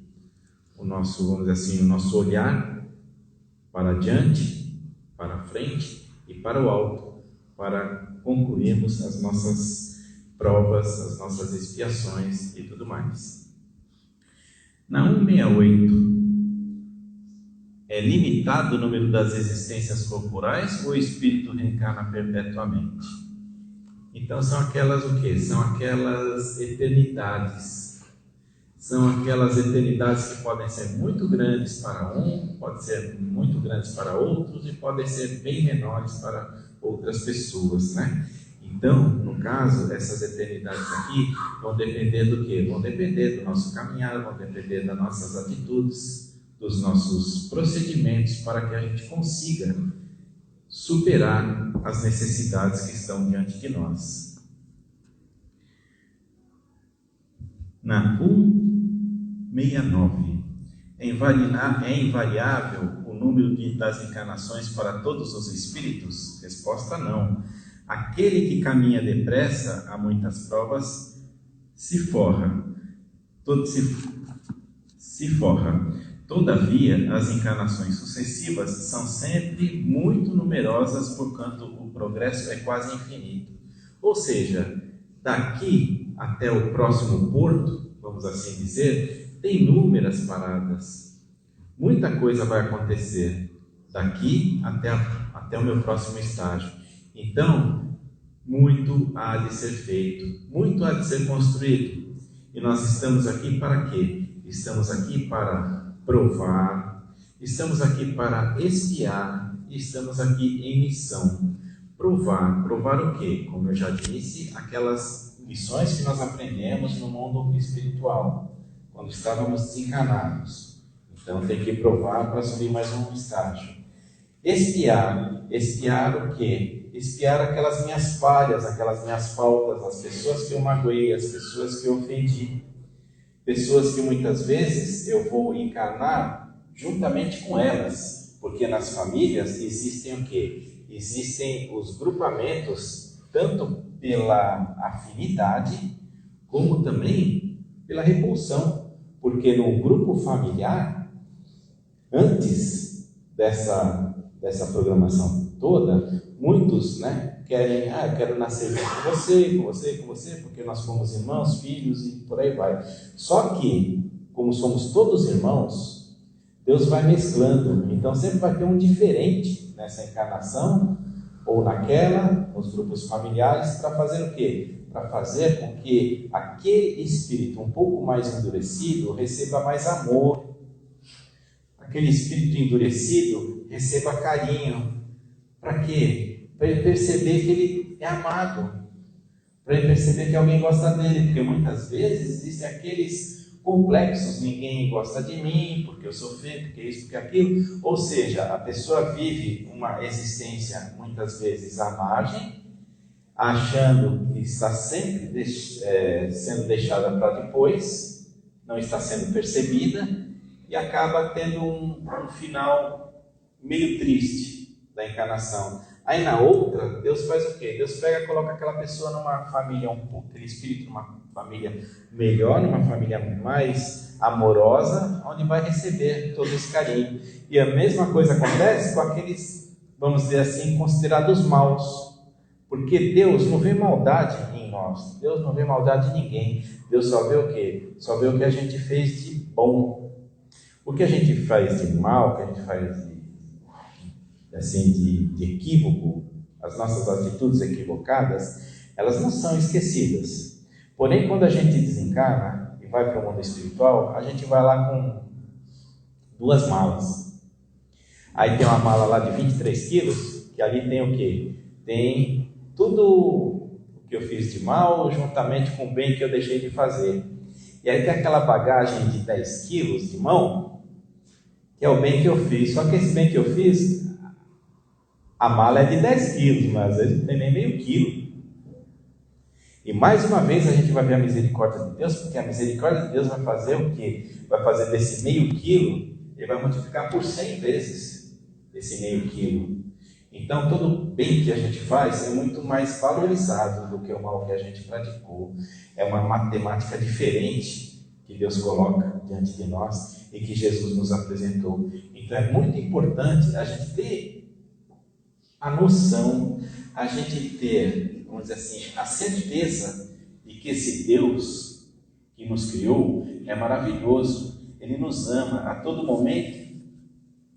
vamos dizer assim, o nosso olhar para diante, para frente e para o alto, para concluirmos as nossas provas, as nossas expiações e tudo mais. Na 168, é limitado o número das existências corporais ou o espírito reencarna perpetuamente? Então são aquelas o quê? São aquelas eternidades. São aquelas eternidades que podem ser muito grandes para um, podem ser muito grandes para outros e podem ser bem menores para outras pessoas, né? Então, no caso, essas eternidades aqui vão depender do quê? Vão depender do nosso caminhar, vão depender das nossas atitudes, dos nossos procedimentos, para que a gente consiga superar as necessidades que estão diante de nós. Na 169, é invariável o número das encarnações para todos os espíritos? Resposta: não. Aquele que caminha depressa a muitas provas se forra. Todavia, as encarnações sucessivas são sempre muito numerosas, porquanto o progresso é quase infinito. Ou seja, daqui até o próximo porto, vamos assim dizer, tem inúmeras paradas. Muita coisa vai acontecer daqui até o meu próximo estágio. Então, muito há de ser feito, muito há de ser construído. E nós estamos aqui para quê? Estamos aqui para provar, estamos aqui para espiar, estamos aqui em missão. Provar o quê? Como eu já disse, aquelas lições que nós aprendemos no mundo espiritual, quando estávamos desencarnados. Então tem que provar para subir mais um estágio. Espiar o quê? Espiar aquelas minhas falhas, aquelas minhas faltas, as pessoas que eu magoei, as pessoas que eu ofendi, pessoas que muitas vezes eu vou encarnar juntamente com elas, porque nas famílias existem o quê? Existem os grupamentos, tanto pela afinidade, como também pela repulsão, porque no grupo familiar, antes dessa programação toda, muitos, querem, eu quero nascer com você, porque nós somos irmãos, filhos e por aí vai. Só que, como somos todos irmãos, Deus vai mesclando, então sempre vai ter um diferente nessa encarnação ou naquela, nos grupos familiares, para fazer o quê? Para fazer com que aquele espírito um pouco mais endurecido receba mais amor, aquele espírito endurecido receba carinho. Para quê? Para ele perceber que ele é amado. para ele perceber que alguém gosta dele, porque muitas vezes existem aqueles complexos, ninguém gosta de mim, porque eu sou feio, porque isso, porque aquilo. Ou seja, a pessoa vive uma existência muitas vezes à margem, achando que está sempre sendo deixada para depois, não está sendo percebida, e acaba tendo um final meio triste da encarnação. Aí na outra, Deus faz o quê? Deus pega e coloca aquela pessoa numa família, aquele espírito numa família melhor, numa família mais amorosa, onde vai receber todo esse carinho. E a mesma coisa acontece com aqueles, vamos dizer assim, considerados maus. Porque Deus não vê maldade em nós, Deus não vê maldade em ninguém. Deus só vê o quê? Só vê o que a gente fez de bom. O que a gente faz de mal, o que a gente faz de equívoco, as nossas atitudes equivocadas, elas não são esquecidas. Porém, quando a gente desencarna e vai para o mundo espiritual, a gente vai lá com 2 malas. Aí tem uma mala lá de 23 quilos, que ali tem o quê? Tem tudo o que eu fiz de mal, juntamente com o bem que eu deixei de fazer. E aí tem aquela bagagem de 10 quilos de mão, que é o bem que eu fiz. Só que esse bem que eu fiz, a mala é de 10 quilos, mas às vezes não tem nem meio quilo. E mais uma vez a gente vai ver a misericórdia de Deus, porque a misericórdia de Deus vai fazer o quê? Vai fazer desse meio quilo, ele vai multiplicar por 100 vezes esse meio quilo. Então todo bem que a gente faz é muito mais valorizado do que o mal que a gente praticou. É uma matemática diferente que Deus coloca diante de nós e que Jesus nos apresentou. Então é muito importante a gente ter a noção, a gente ter, vamos dizer assim, a certeza de que esse Deus que nos criou é maravilhoso. Ele nos ama a todo momento,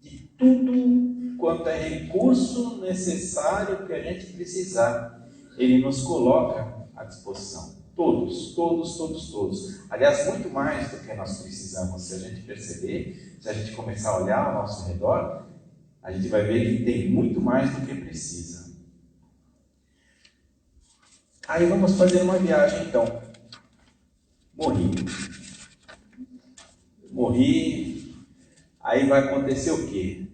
de tudo quanto é recurso necessário que a gente precisar, Ele nos coloca à disposição. Todos. Aliás, muito mais do que nós precisamos. Se a gente perceber, se a gente começar a olhar ao nosso redor, a gente vai ver que tem muito mais do que precisa. Aí vamos fazer uma viagem então. Morri. Aí vai acontecer o quê?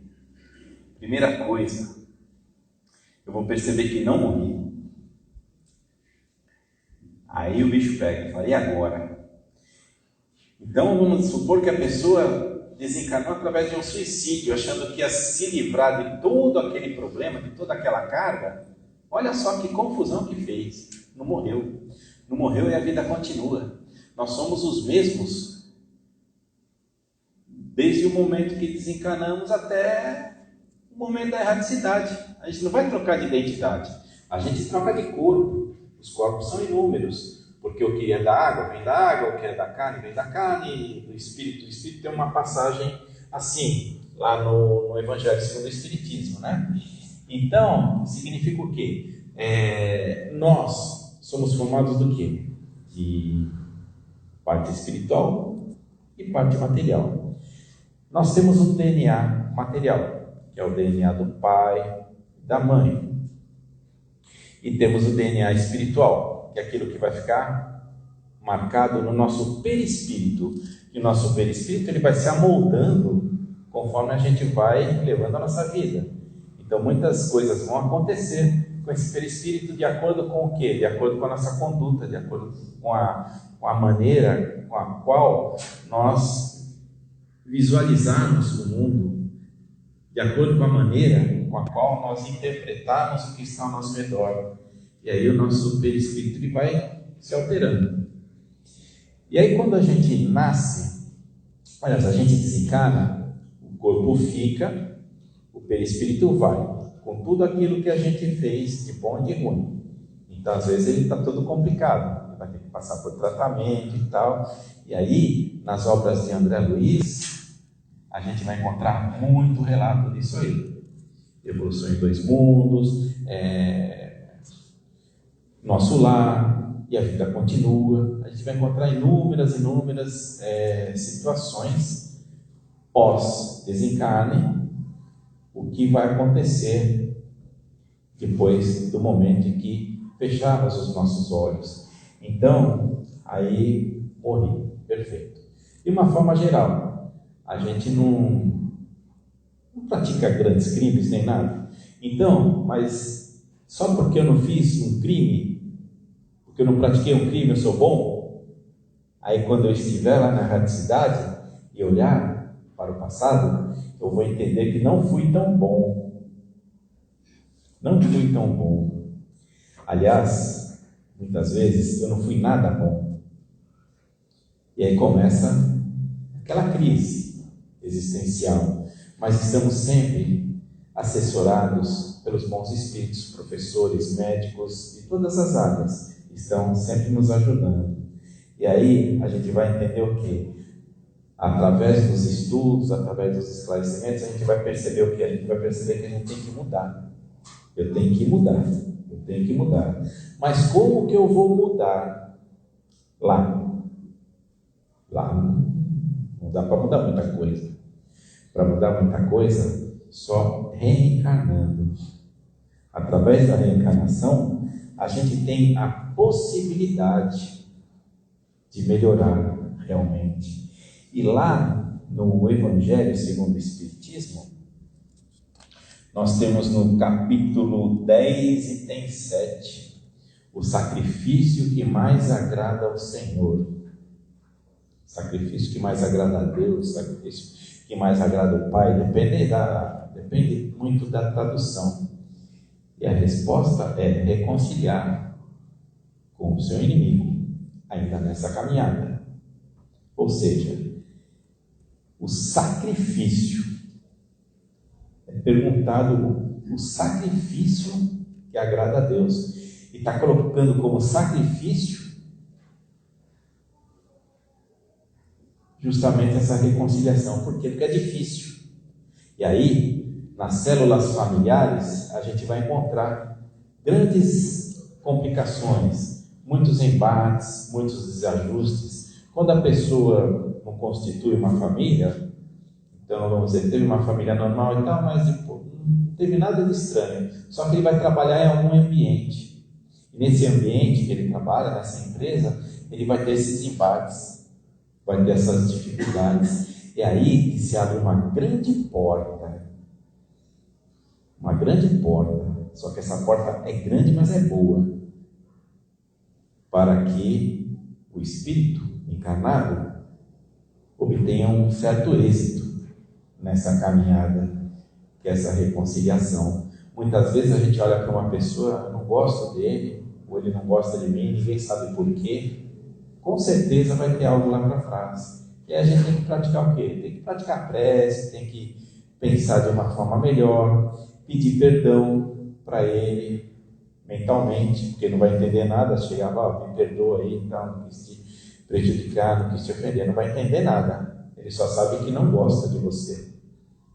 Primeira coisa, eu vou perceber que não morri. Aí o bicho pega e fala, e agora? Então vamos supor que a pessoa desencarnou através de um suicídio, achando que ia se livrar de todo aquele problema, de toda aquela carga. Olha só que confusão que fez. Não morreu. Não morreu e a vida continua. Nós somos os mesmos desde o momento que desencarnamos até o momento da erradicidade. A gente não vai trocar de identidade. A gente troca de corpo. Os corpos são inúmeros. Porque o que é da água vem da água, o que é da carne vem da carne, do Espírito. O Espírito tem uma passagem assim, lá no Evangelho segundo o Espiritismo, né? Então, significa o quê? Nós somos formados do quê? De parte espiritual e parte material. Nós temos um DNA material, que é o DNA do pai e da mãe. E temos o DNA espiritual, que é aquilo que vai ficar marcado no nosso perispírito. E o nosso perispírito ele vai se amoldando conforme a gente vai levando a nossa vida. Então muitas coisas vão acontecer com esse perispírito de acordo com o quê? De acordo com a nossa conduta, de acordo com a maneira com a qual nós visualizarmos o mundo, de acordo com a maneira com a qual nós interpretarmos o que está ao nosso redor. E aí o nosso perispírito ele vai se alterando. E aí quando a gente nasce, olha, a gente desencarna, o corpo fica, o perispírito vai, com tudo aquilo que a gente fez de bom e de ruim. Então às vezes ele está todo complicado, ele vai ter que passar por tratamento e tal. E aí, nas obras de André Luiz, a gente vai encontrar muito relato disso aí. Evolução em Dois Mundos, Nosso Lar, e a vida continua. A gente vai encontrar inúmeras situações pós-desencarne, o que vai acontecer depois do momento em que fechávamos os nossos olhos. Então, aí morri, perfeito. De uma forma geral, a gente não pratica grandes crimes nem nada. Então, mas só porque eu não fiz um crime, porque eu não pratiquei um crime, eu sou bom? Aí quando eu estiver lá na erradicidade e olhar para o passado, eu vou entender que não fui tão bom. Não fui tão bom. Aliás, muitas vezes eu não fui nada bom. E aí começa aquela crise existencial. Mas estamos sempre assessorados pelos bons espíritos, professores, médicos de todas as áreas. Estão sempre nos ajudando. E aí a gente vai entender o quê? Através dos estudos, através dos esclarecimentos, a gente vai perceber o quê? A gente vai perceber que a gente tem que mudar. Eu tenho que mudar. Eu tenho que mudar. Mas como que eu vou mudar? Lá não dá para mudar muita coisa. Para mudar muita coisa, só reencarnando. Através da reencarnação, a gente tem a possibilidade de melhorar realmente. E lá no Evangelho segundo o Espiritismo, nós temos no capítulo 10, item 7, o sacrifício que mais agrada ao Senhor. Sacrifício que mais agrada a Deus, sacrifício que mais agrada ao Pai, depende muito da tradução. E a resposta é reconciliar com o seu inimigo, ainda nessa caminhada. Ou seja, o sacrifício, é perguntado o sacrifício que agrada a Deus. E está colocando como sacrifício justamente essa reconciliação. Por quê? Porque é difícil. E aí, nas células familiares, a gente vai encontrar grandes complicações, muitos embates, muitos desajustes. Quando a pessoa não constitui uma família, então vamos dizer, teve uma família normal e tal, mas não teve nada de estranho. Só que ele vai trabalhar em algum ambiente. E nesse ambiente que ele trabalha, nessa empresa, ele vai ter esses embates, vai ter essas dificuldades. É aí que se abre uma grande porta. Uma grande porta. Só que essa porta é grande, mas é boa. Para que o espírito encarnado obtenha um certo êxito nessa caminhada, que é essa reconciliação. Muitas vezes a gente olha para uma pessoa, eu não gosto dele, ou ele não gosta de mim, ninguém sabe por quê. Com certeza vai ter algo lá para trás. E aí a gente tem que praticar o quê? Tem que praticar prece, tem que pensar de uma forma melhor, pedir perdão para ele mentalmente, porque não vai entender nada, chegar lá, me perdoa aí, então, não quis te prejudicar, não quis te ofender, não vai entender nada. Ele só sabe que não gosta de você.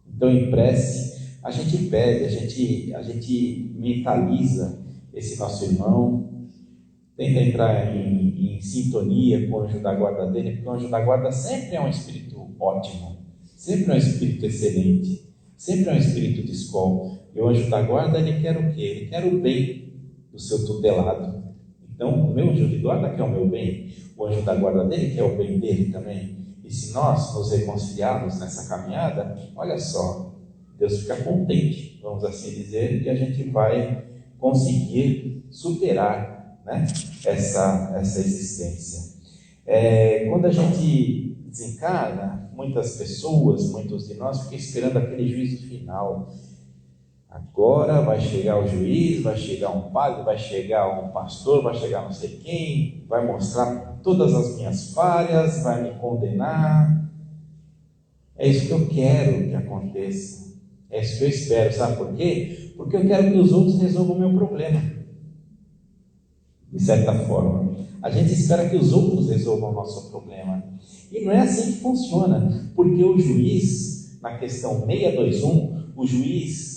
Então, em prece, a gente pede, a gente mentaliza esse nosso irmão, tenta entrar em sintonia com o anjo da guarda dele, porque o anjo da guarda sempre é um espírito ótimo, sempre é um espírito excelente, sempre é um espírito de escola. E o anjo da guarda, ele quer o quê? Ele quer o bem do seu tutelado. Então, o meu anjo de guarda quer o meu bem, o anjo da guarda dele quer o bem dele também. E se nós nos reconciliarmos nessa caminhada, olha só, Deus fica contente, vamos assim dizer, que a gente vai conseguir superar, né, essa existência. Quando a gente desencarna, muitas pessoas, muitos de nós ficam esperando aquele juízo final. Agora vai chegar o juiz, vai chegar um padre, vai chegar um pastor, vai chegar não sei quem, vai mostrar todas as minhas falhas, vai me condenar. É isso que eu quero que aconteça. É isso que eu espero. Sabe por quê? Porque eu quero que os outros resolvam o meu problema. De certa forma. A gente espera que os outros resolvam o nosso problema. E não é assim que funciona. Porque o juiz, na questão 621, o juiz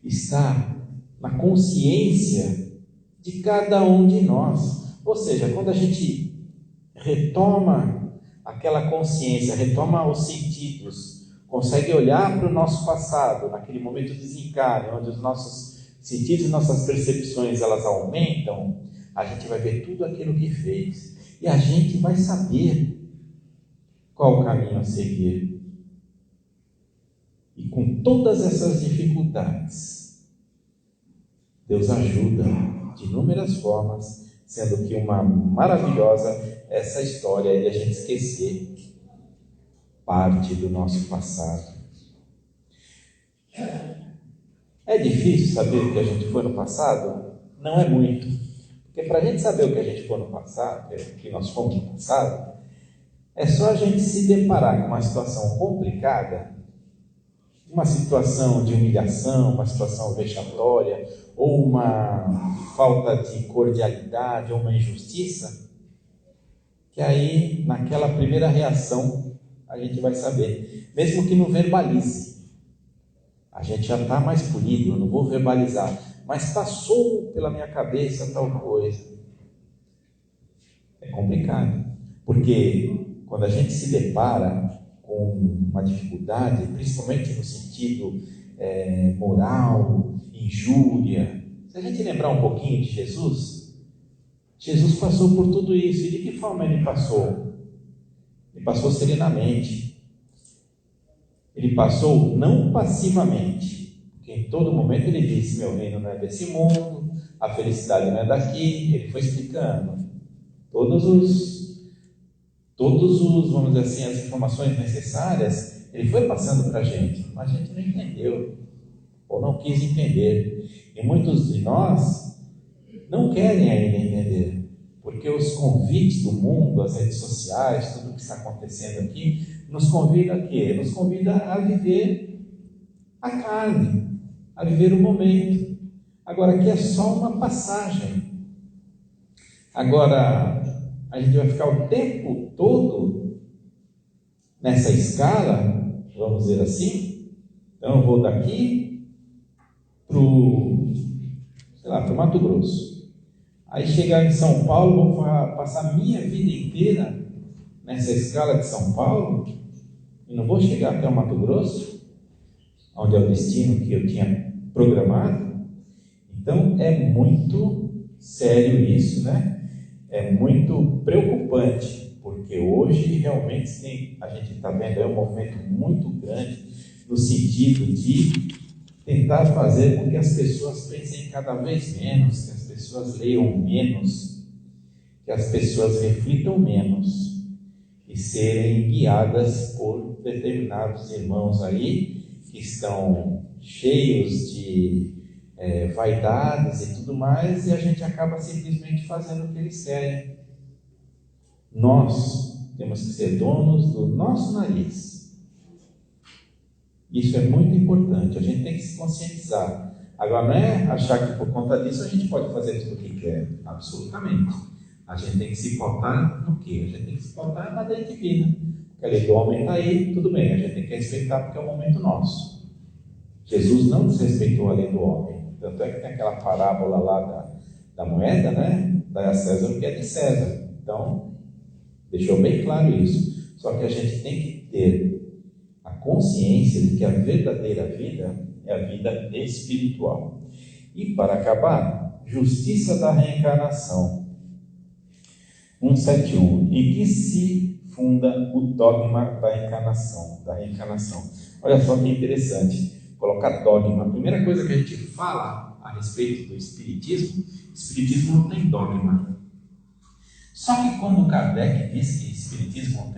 está na consciência de cada um de nós. Ou seja, quando a gente retoma aquela consciência, retoma os sentidos, consegue olhar para o nosso passado, naquele momento de desencarne, onde os nossos sentidos e nossas percepções elas aumentam, a gente vai ver tudo aquilo que fez e a gente vai saber qual o caminho a seguir. E com todas essas dificuldades, Deus ajuda de inúmeras formas, sendo que uma maravilhosa essa história de a gente esquecer parte do nosso passado. É difícil saber o que a gente foi no passado? Não é muito. Porque para a gente saber o que a gente foi no passado, o que nós fomos no passado, é só a gente se deparar com uma situação complicada, uma situação de humilhação, uma situação vexatória, ou uma falta de cordialidade, ou uma injustiça, que aí, naquela primeira reação, a gente vai saber, mesmo que não verbalize. A gente já está mais polido, eu não vou verbalizar, mas passou pela minha cabeça tal coisa. É complicado, porque quando a gente se depara com uma dificuldade, principalmente no sentido moral, injúria, se a gente lembrar um pouquinho de Jesus, Jesus passou por tudo isso. E de que forma ele passou? Ele passou serenamente. Ele passou não passivamente, porque em todo momento ele disse: meu reino não é desse mundo, a felicidade não é daqui. Ele foi explicando todos os, vamos dizer assim, as informações necessárias. Ele foi passando para a gente, mas a gente não entendeu, ou não quis entender. E muitos de nós não querem ainda entender, porque os convites do mundo, as redes sociais, tudo que está acontecendo aqui, nos convida a quê? Nos convida a viver a carne, a viver o momento. Agora, aqui é só uma passagem. Agora, a gente vai ficar o tempo todo nessa escala, vamos dizer assim. Então, eu vou daqui para o Mato Grosso. Aí chegar em São Paulo, vou passar minha vida inteira nessa escala de São Paulo e não vou chegar até o Mato Grosso, onde é o destino que eu tinha programado. Então é muito sério isso, né? É muito preocupante, porque hoje realmente a gente está vendo um movimento muito grande no sentido de tentar fazer com que as pessoas pensem cada vez menos, que as pessoas leiam menos, que as pessoas reflitam menos e serem guiadas por determinados irmãos aí que estão cheios de vaidades e tudo mais, e a gente acaba simplesmente fazendo o que eles querem. Nós temos que ser donos do nosso nariz. Isso é muito importante, a gente tem que se conscientizar. Agora, não é achar que por conta disso a gente pode fazer tudo o que quer. Absolutamente. A gente tem que se pautar no quê? A gente tem que se pautar na lei divina. Porque a lei do homem está aí, tudo bem, a gente tem que respeitar porque é o momento nosso. Jesus não desrespeitou a lei do homem. Tanto é que tem aquela parábola lá da moeda, né? Dá a César o que é de César. Então, deixou bem claro isso. Só que a gente tem que ter a consciência de que a verdadeira vida é a vida espiritual. E para acabar, justiça da reencarnação. 171. Em que se funda o dogma da encarnação, da reencarnação? Olha só que interessante. Colocar dogma. A primeira coisa que a gente fala a respeito do Espiritismo, o Espiritismo não tem dogma. Só que quando Kardec diz que o Espiritismo não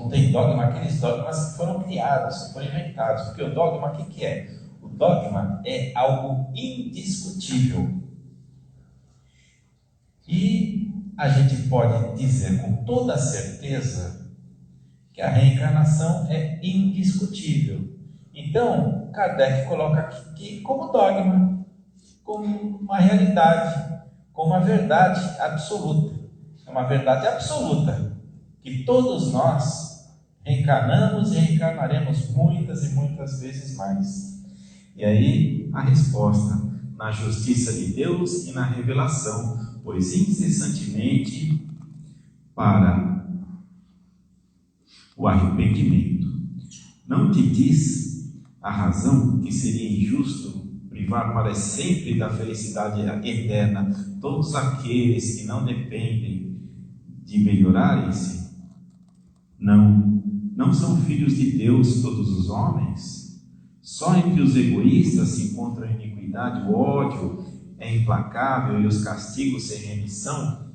tem dogma aqueles dogmas que foram criados, que foram inventados. Porque o dogma, o que é? O dogma é algo indiscutível. E a gente pode dizer com toda certeza que a reencarnação é indiscutível. Então, Kardec coloca aqui como dogma, como uma realidade, como uma verdade absoluta. É uma verdade absoluta, que todos nós reencarnamos e reencarnaremos muitas e muitas vezes mais. E aí, a resposta: na justiça de Deus e na revelação, pois incessantemente para o arrependimento. Não te diz a razão que seria injusto privar para sempre da felicidade eterna todos aqueles que não dependem de melhorarem-se? Não são filhos de Deus todos os homens? Só entre os egoístas se encontra a iniquidade, o ódio é implacável e os castigos sem remissão?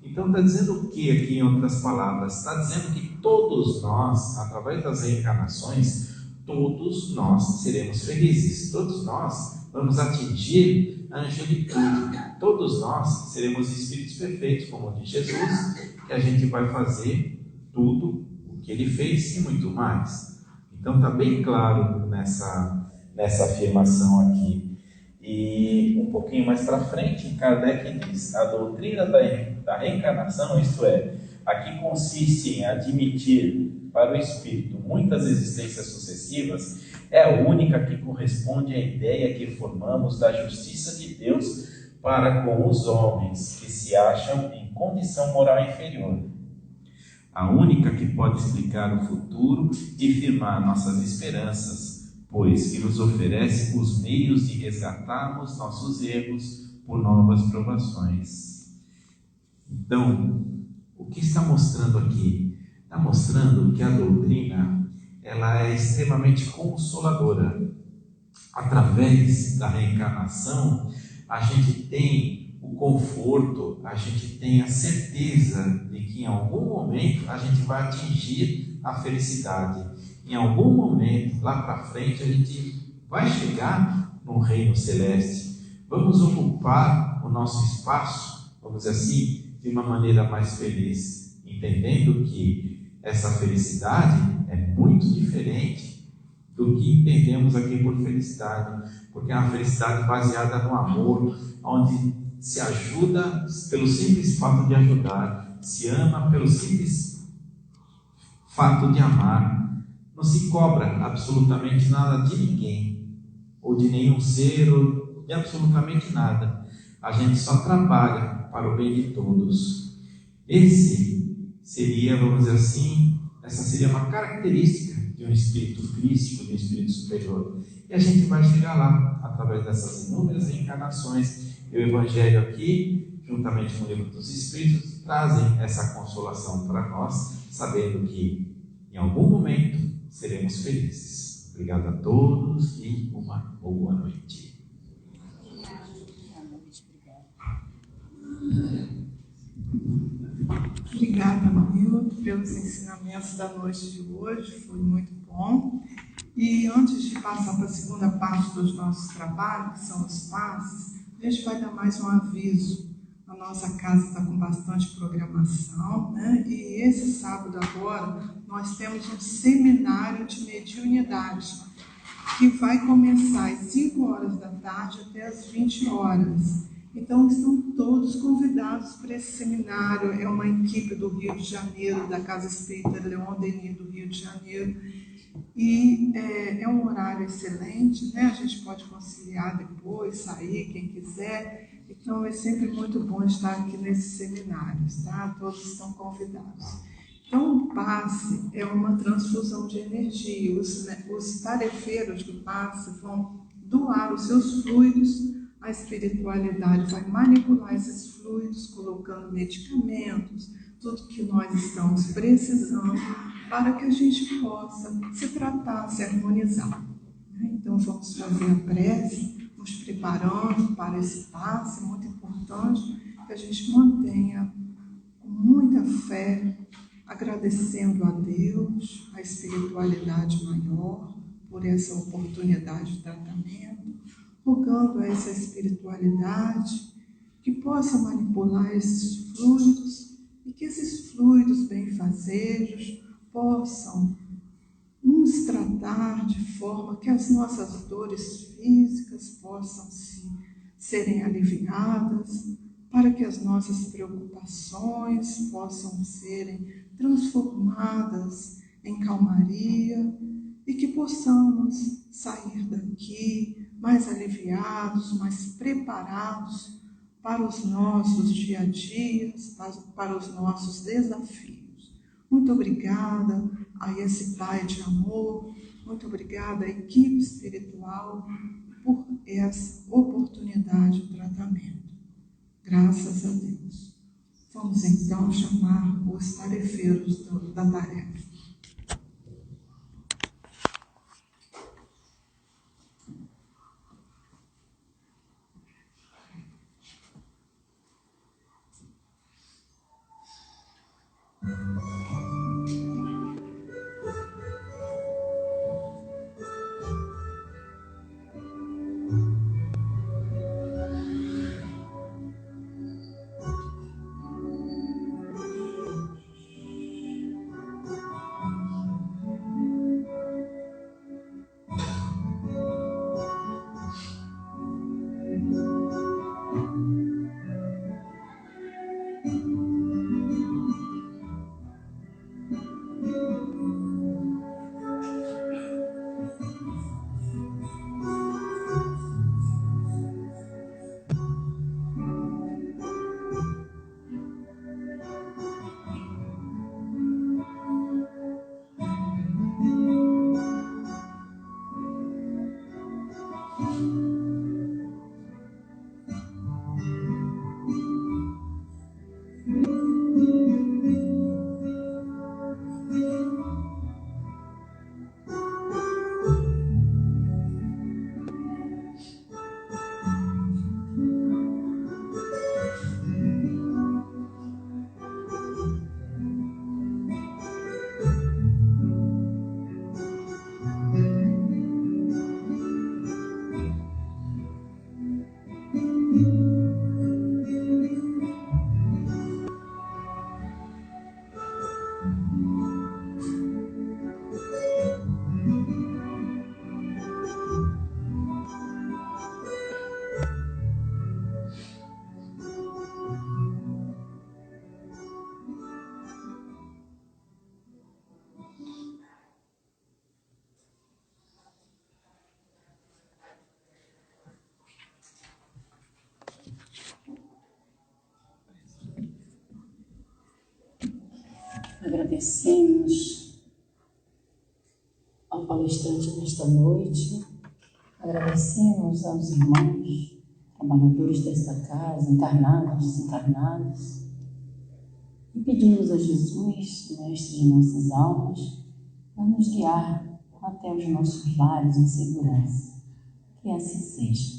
Então está dizendo o que aqui em outras palavras? Está dizendo que todos nós, através das reencarnações, todos nós seremos felizes, todos nós vamos atingir a angelitude, todos nós seremos espíritos perfeitos, como diz Jesus, que a gente vai fazer tudo o que ele fez e muito mais. Então está bem claro nessa afirmação aqui. E um pouquinho mais para frente, Kardec diz: a doutrina da reencarnação, isto é, a que consiste em admitir para o espírito muitas existências sucessivas, é a única que corresponde à ideia que formamos da justiça de Deus para com os homens que se acham em condição moral inferior. A única que pode explicar o futuro e firmar nossas esperanças, pois que nos oferece os meios de resgatarmos nossos erros por novas provações. Então, o que está mostrando aqui? Está mostrando que a doutrina ela é extremamente consoladora. Através da reencarnação, a gente tem o conforto, a gente tem a certeza de que em algum momento a gente vai atingir a felicidade. Em algum momento, lá para frente, a gente vai chegar no reino celeste. Vamos ocupar o nosso espaço, vamos dizer assim, de uma maneira mais feliz, entendendo que essa felicidade é muito diferente do que entendemos aqui por felicidade, porque é uma felicidade baseada no amor, onde se ajuda pelo simples fato de ajudar, se ama pelo simples fato de amar, não se cobra absolutamente nada de ninguém, ou de nenhum ser, ou de absolutamente nada. A gente só trabalha para o bem de todos. Esse seria, vamos dizer assim, essa seria uma característica de um espírito crístico, de um espírito superior. E a gente vai chegar lá, através dessas inúmeras reencarnações. E o Evangelho aqui, juntamente com o Livro dos Espíritos, trazem essa consolação para nós, sabendo que em algum momento seremos felizes. Obrigado a todos e uma boa noite. Obrigada, Murilo, pelos ensinamentos da noite de hoje, foi muito bom. E antes de passar para a segunda parte dos nossos trabalhos, que são os passes, a gente vai dar mais um aviso. A nossa casa está com bastante programação, né? E esse sábado agora nós temos um seminário de mediunidade que vai começar às 5 horas da tarde até às 20 horas. Então, estão todos convidados para esse seminário. É uma equipe do Rio de Janeiro, da Casa Espírita Leon Denis do Rio de Janeiro. E é um horário excelente, né? A gente pode conciliar depois, sair, quem quiser. Então, é sempre muito bom estar aqui nesses seminários, tá? Todos estão convidados. Então, o passe é uma transfusão de energia. Os tarefeiros do passe vão doar os seus fluidos. A espiritualidade vai manipular esses fluidos, colocando medicamentos, tudo que nós estamos precisando, para que a gente possa se tratar, se harmonizar. Então, vamos fazer a prece, nos preparando para esse passe, muito importante, que a gente mantenha com muita fé, agradecendo a Deus, a espiritualidade maior, por essa oportunidade de tratamento, rogando a essa espiritualidade que possa manipular esses fluidos e que esses fluidos benfazejos possam nos tratar de forma que as nossas dores físicas possam serem aliviadas, para que as nossas preocupações possam serem transformadas em calmaria e que possamos sair daqui mais aliviados, mais preparados para os nossos dia a dias, para os nossos desafios. Muito obrigada a esse Pai de amor, muito obrigada à equipe espiritual por essa oportunidade de tratamento. Graças a Deus. Vamos então chamar os tarefeiros da tarefa. Agradecemos ao palestrante nesta noite, agradecemos aos irmãos, trabalhadores desta casa, encarnados, desencarnados, e pedimos a Jesus, Mestre de nossas almas, a nos guiar até os nossos lares em segurança. Que assim seja.